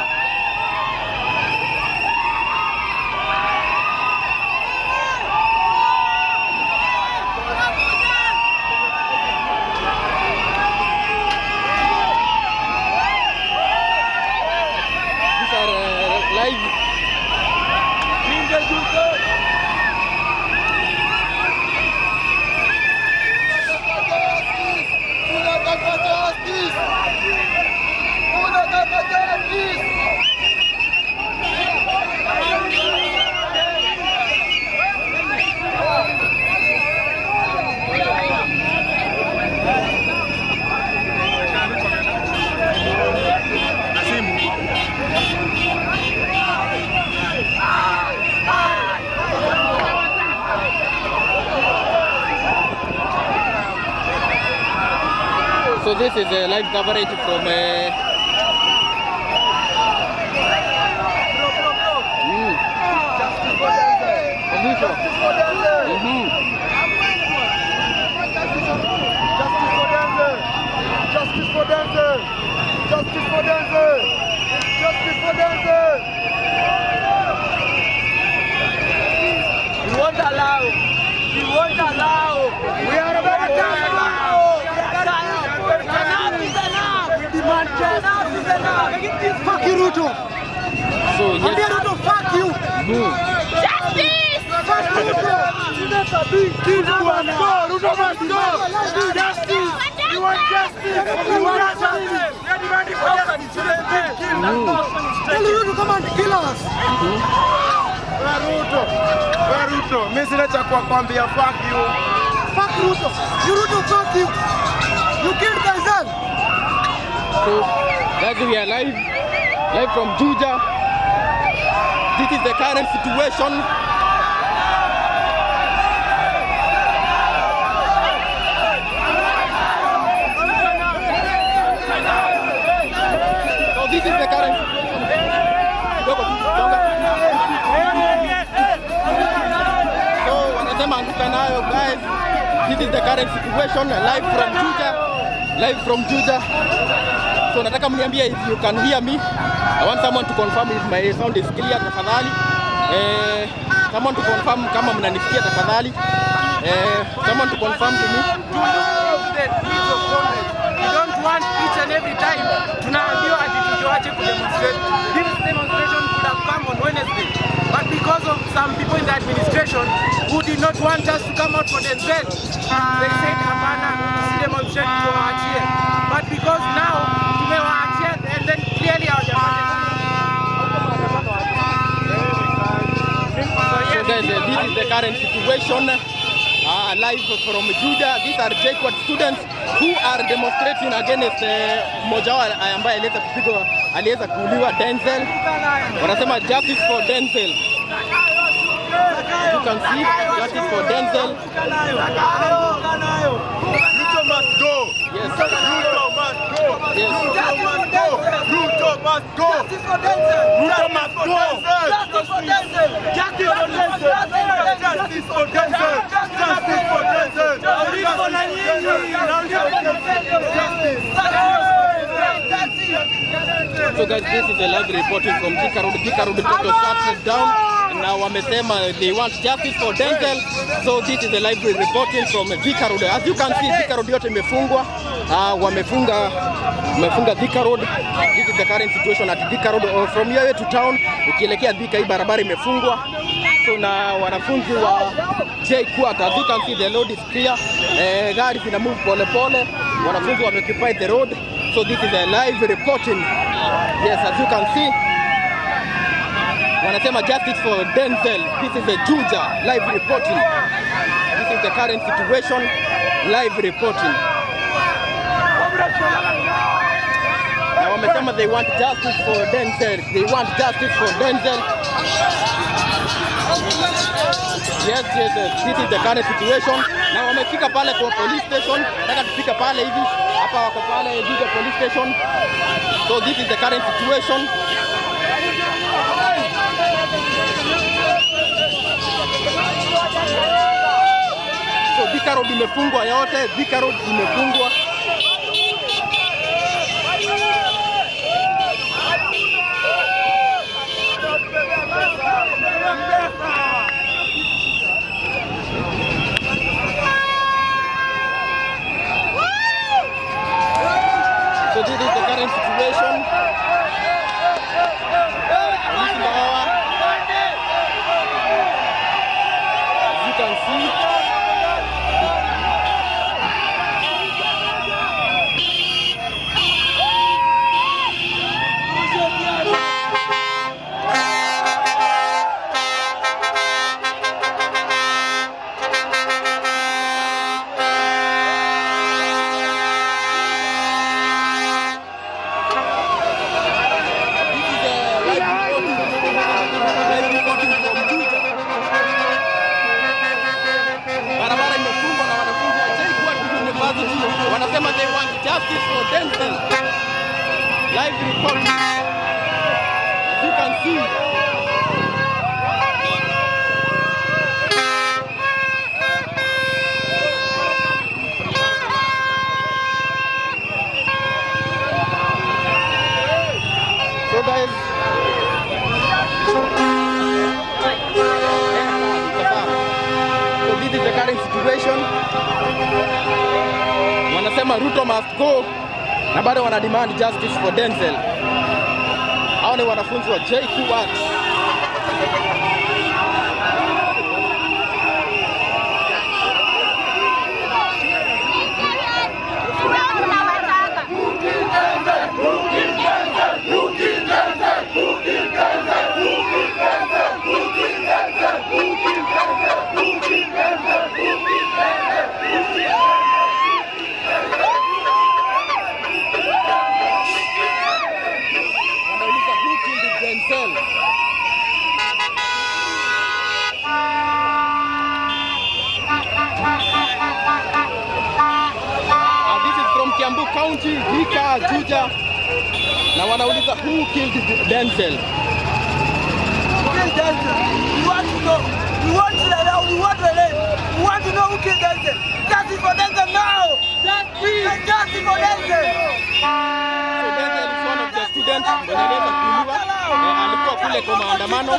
So this is a live coverage from We won't allow. We are about to allow. Fuck you, Ruto. So yes. Ruto, fuck you. Justice! Fuck Ruto. Ruto must go. Ruto must go. Justice. We want justice. We want justice. We are demanding for justice. Tell Ruto come and kill us. Where Ruto? Mimi sina cha kukwambia, fuck you. Fuck Ruto. You Ruto, fuck you. You killed Denzel. So that's we are live from Juja. This is the current situation. So this is the current situation. So wanasema anguka nayo, guys. This is the current situation live from Juja. So nataka mniambie if you can hear me. I want someone to confirm if my sound is clear tafadhali. Someone to confirm kama mnanisikia tafadhali. Someone to confirm to me. We don't want each and every time tunaambiwa ati tuache kudemonstrate. This demonstration could have come on Wednesday, but because of some people in the administration who did not want us to come out for Denzel, they said hapana, si demonstrate tuwaachie. But because now tumewaachia and then clearly So guys, this is the current situation. Live from Juja. These are JKUAT students who are demonstrating against mmoja wao ambaye aliweza kuuliwa Denzel. Wanasema justice for Denzel. You can see justice for Denzel. Ruto must go. Yes. Ruto must go. Yes. Ruto must go. Ruto must go. Justice for Denzel. Ruto must go. Justice for Denzel. Justice for Denzel. Justice for Denzel. Justice for Denzel. So guys, this is a live reporting from Thika Road. Thika Road got shut down. Now wamesema they want justice for Denzel. So this is a live reporting from Thika Road. As you can see, Thika Road yote imefungwa. Wamefunga Thika Road. This is the current situation at Thika Road. From here to town, ukielekea Thika, hii barabara imefungwa. So na wanafunzi wa JKUAT, as you can see, the road is clear. Gari zina move pole pole. Wanafunzi wameoccupy the road. So this is a live reporting. Yes, as you can see, wanasema justice for Denzel. This is a Juja live reporting. This is the current situation, live reporting. Na wamesema they want justice for Denzel. They want justice for Denzel. Yes, this is the current situation. Na wamefika pale kwa police station. Nataka tufika pale hivi. Hapa wako pale Juja police station. So this is the current situation. So Thika Road imefungwa yote. Thika Road imefungwa. So this is the current situation. As you can see. Wanasema they want justice for Denzel. Live report. As you can see. So guys, so this is the current situation. Wanasema Ruto must go na bado wana demand justice for Denzel. Hao ni wanafunzi wa JKUAT. Kiambu County, Thika, Juja. Na wanauliza who killed Denzel? Who killed Denzel? We want to know. We want to know. We want to know who killed Denzel. Justice for Denzel now. Denzel is one of the students mwenye aliweza kuuliwa, alikuwa kule kwa maandamano.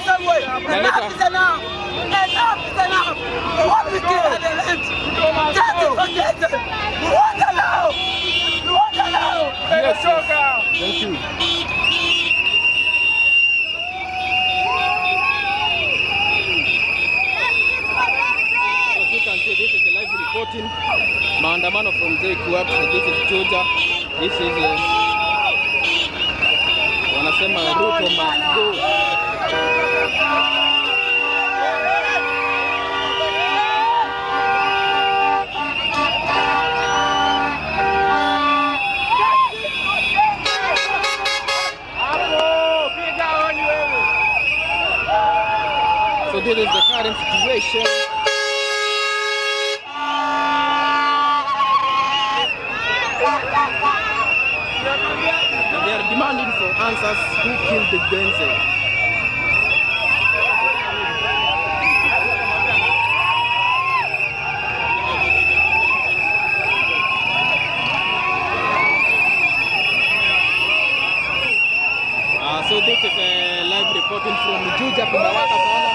Thank you. Reporting maandamano from JKUAP. This is Juja. This is wanasema Ruto must go. So this is the current situation. They are demanding for answers who killed the Denzel. So this is a live reporting from Juja. Kumewaka sana,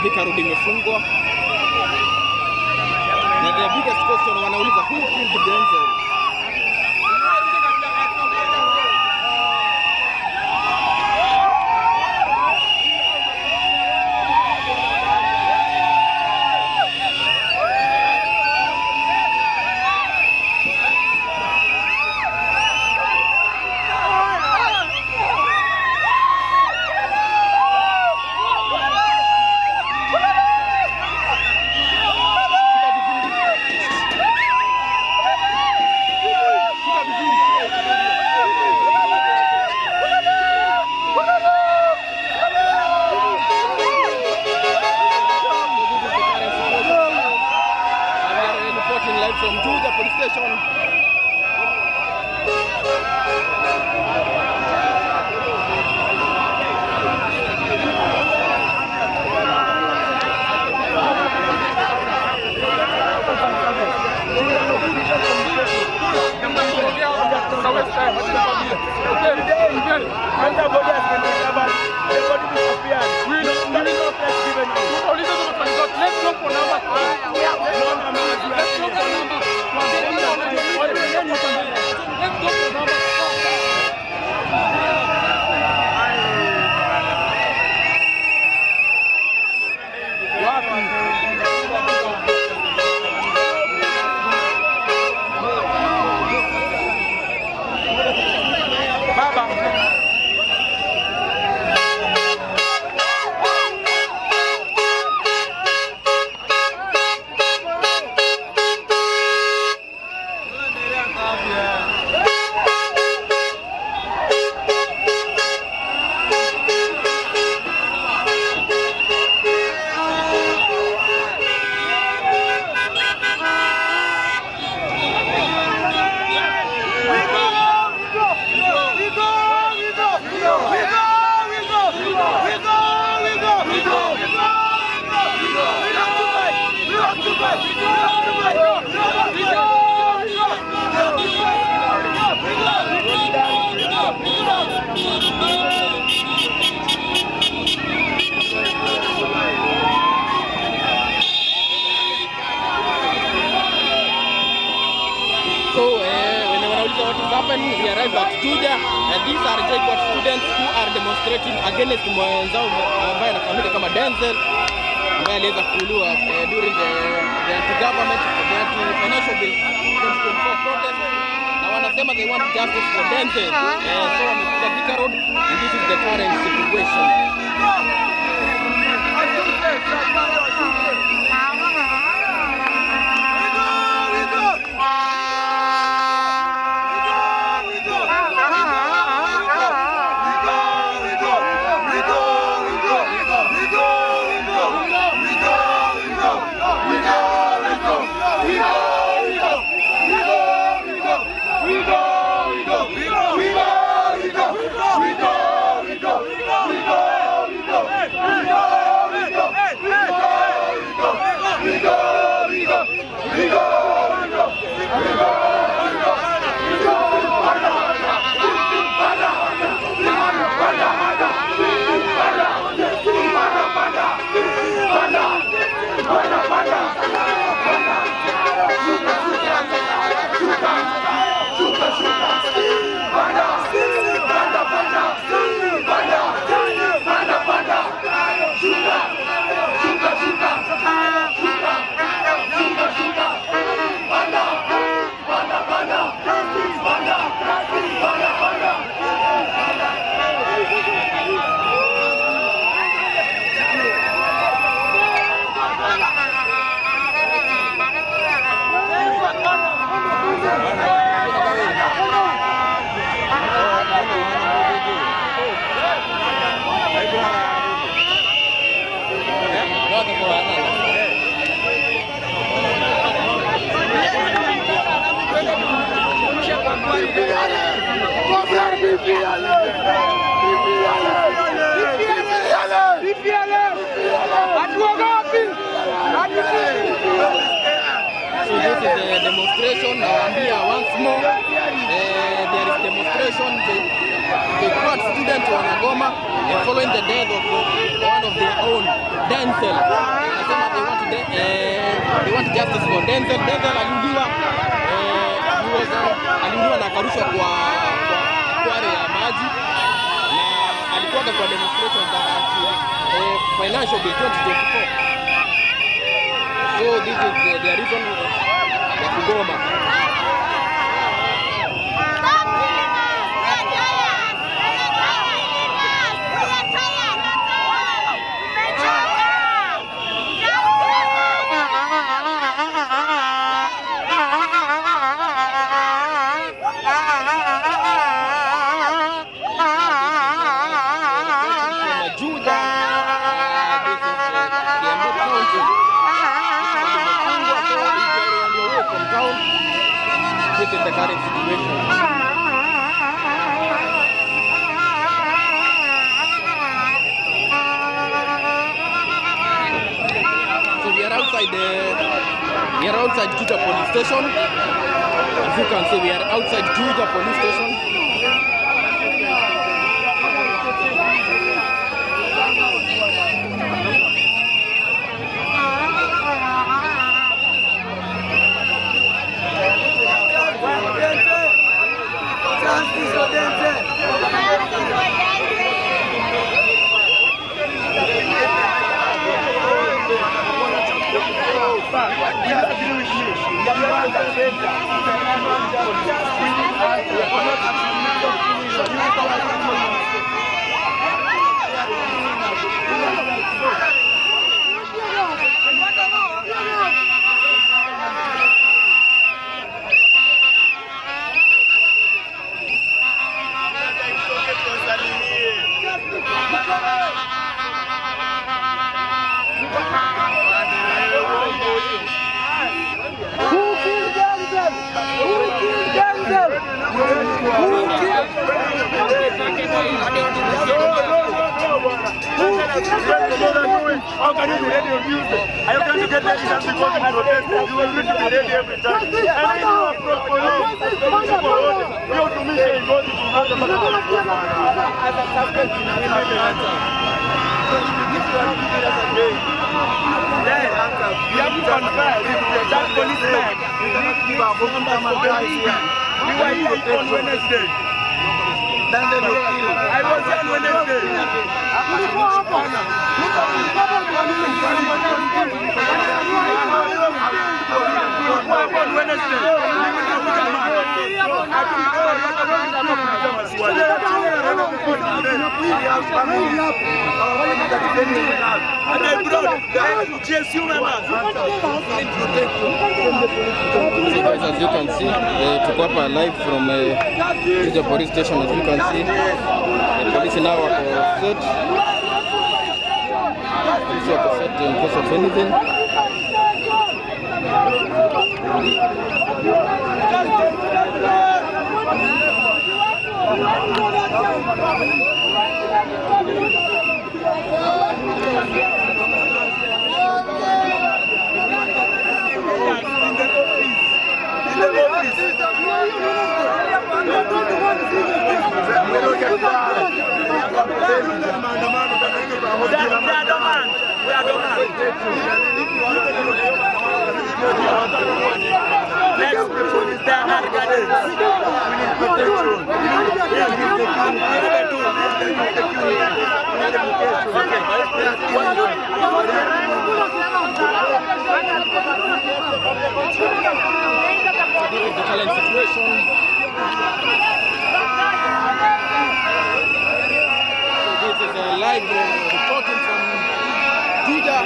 Thika Road imefungwa. Na the biggest question wanauliza who killed the Denzel. From Juja police station. Let's go for number 7, we arrived at Juja, and these are JKUAT students who are demonstrating against mwenzao ambaye anafahamika kama Denzel, ambaye aliweza kuuliwa during the anti-government, the anti-financial bill 2024 protest, na wanasema they want justice for Denzel. So wamekuja Thika Road, and this is the current situation. So this is a demonstration. Once more, there is demonstration. The court students wanagoma following the death of one of their own, Denzel. They want justice for Denzel. Denzel aliuliwa na akarushwa kwa kware ya maji na alikuwa kwa demonstration za financial bill 2024. So this is the reason ya kugoma. This is the current situation. So we are outside Juja police station. As you can see, we are outside Juja police station. How can you do radio music? Are you going to get that because you protest? You will read the radio every time. And then you approach police. We have to make sure you go to then you have to confess that policeman. You were here on Wednesday. I was here on Wednesday. As you can see, tuko hapa live from the police station. As you can see, the police now are set. Police are set in case of anything. The current situation. So this is a live reporting from Juja.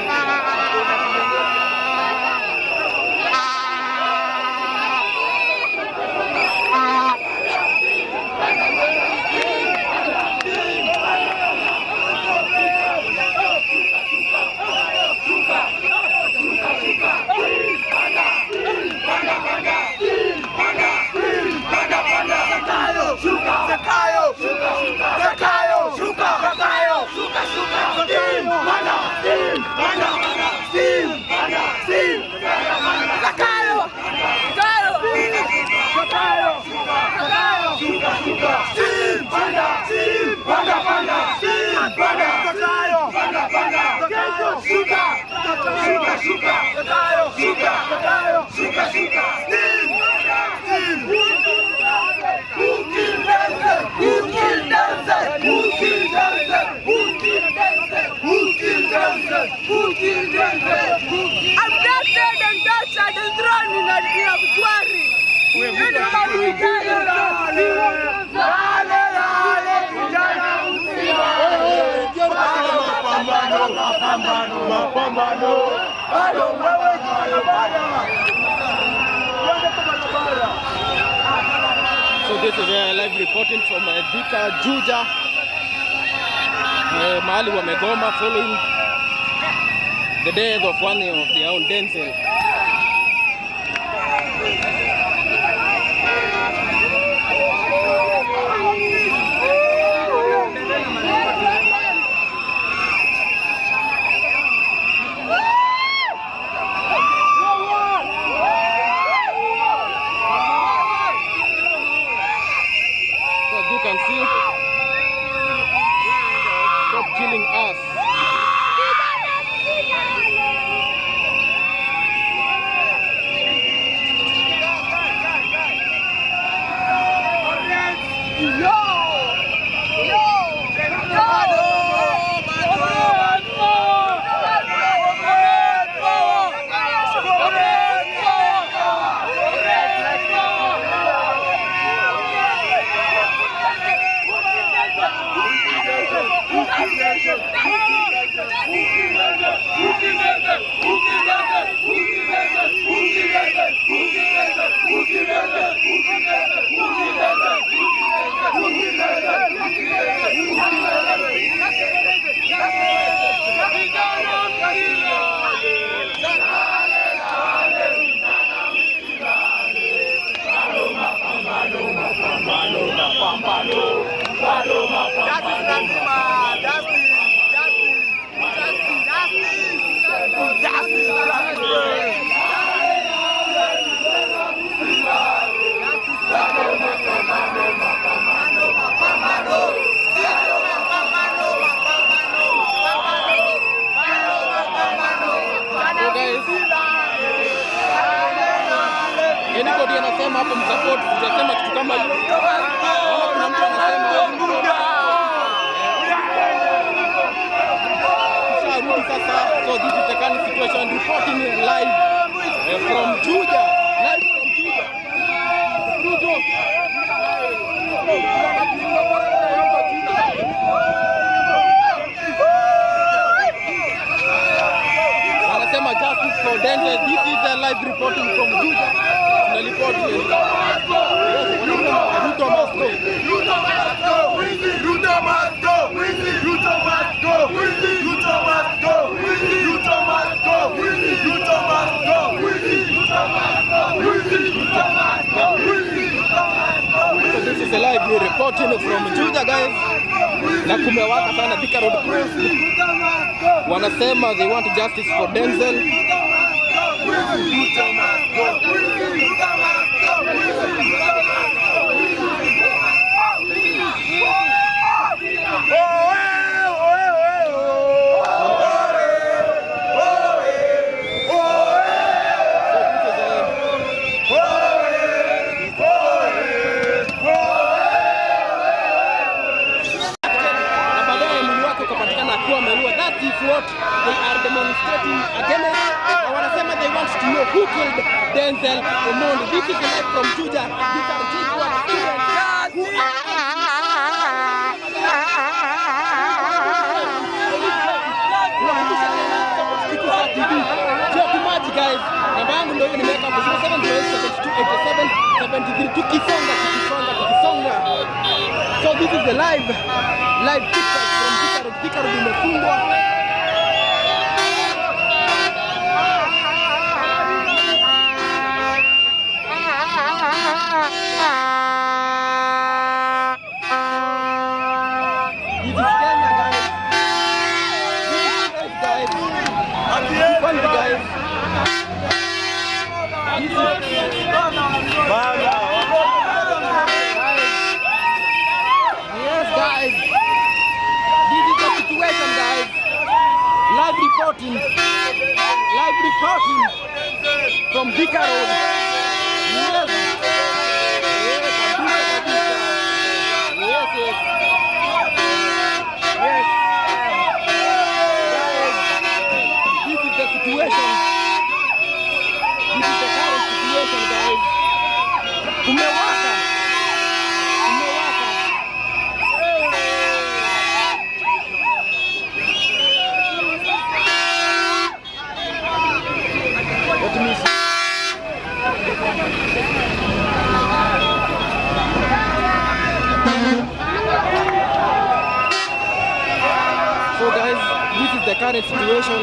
abducted and tortured and thrown in a quarry. So this is live reporting from Thika, Juja. Mahali wamegoma following the death of one of their own, Denzel. Killing us. Anybody anasema hapo msupport, tutasema kitu kama hiyo. Kuna mtu anasema Sharudi sasa. So this is the kind of situation reporting live from Juja. Live from Juja. Anasema justice for Denzel. This is a live reporting from Juja. Report here. Ruto must go. Ruto must go. Ruto must go. Ruto must go. Ruto must go. Ruto must go. Ruto must go. So this is a live reporting from Juja, guys. Na kumewaka sana Thika Road Press. Wanasema they want justice for Denzel. That is what they are demonstrating against. Wanasema they want to know who killed Denzel Omondi. This is a live from Juja. These are J1 students who are guys. Namba yangu ndio nimeweka hapo 07728773 tukisonga. So this is the live pictures from Thika Road imefungwa. This is Kenya, guys. Guys. Yes, guys. This is the situation, guys. Live reporting from Thika Road. Yes. This So guys, this is the current situation.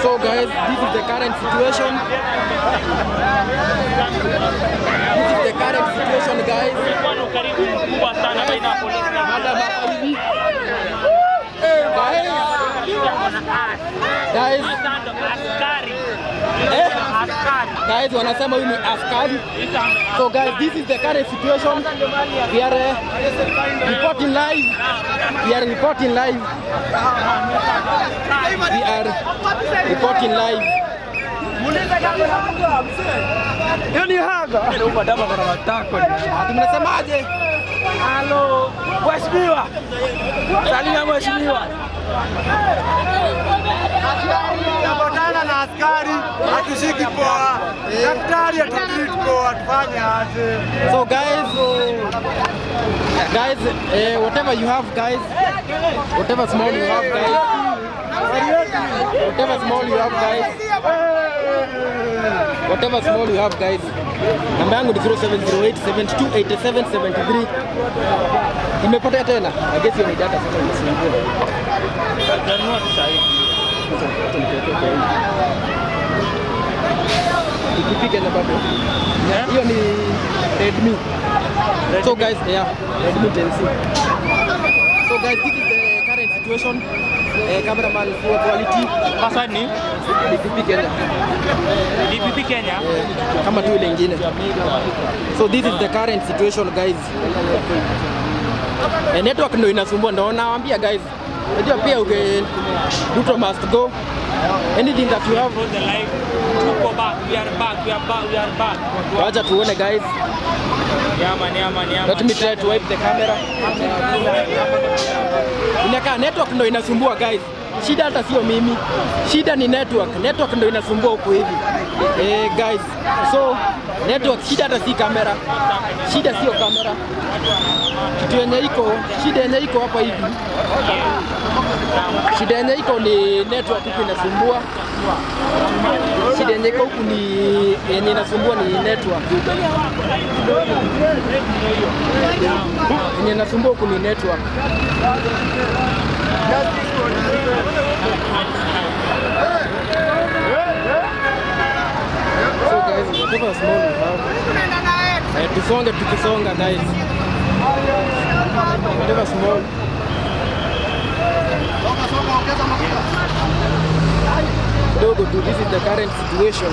So guys, this is the current situation. This is the current situation guys. Guys, wanasema huyu ni askari. So guys, this is the current situation. We are reporting live. We are reporting live. We are reporting live. Yoni haga. Tunasemaje? Halo, mheshimiwa. Salimia mheshimiwa. Tunapotana na askari hatushiki poa. Daktari atutreat poa, tufanye aje. So guys, whatever you have guys, whatever small you have guys, whatever small you have guys, whatever small you have guys. Namba yangu ni 0708728773. Imepotea tena. I guess hiyo ni data sasa inasumbua. Ikipike na bado. Hiyo ni Redmi. So guys, yeah, Redmi 10C. So guys, this is the current situation. Cameraman for quality. Sasa ni DPP Kenya. DPP Kenya. Kama tu ile nyingine. So this is the current situation guys. Network ndio inasumbua, ndio nawaambia guys. Unajua pia Ruto must go. Anything that you have. The live. Go back. We are back. Wacha tuone guys. Yaman. Let me try to wipe the camera. Inakaa network ndio inasumbua guys. Shida hata sio mimi. Shida ni network. Network ndio inasumbua huko hivi. Guys. So network shida hata si kamera. Shida sio kamera. Kitu yenye iko, shida yenye iko hapa hivi. Shida yenye iko ni network huku inasumbua. Shida yenye iko huku ni yenye inasumbua ni network. Yenye inasumbua huku ni network. So guys, whatever small we have. Tusonge tukisonga guys. Whatever small. Dogo, this is the current situation.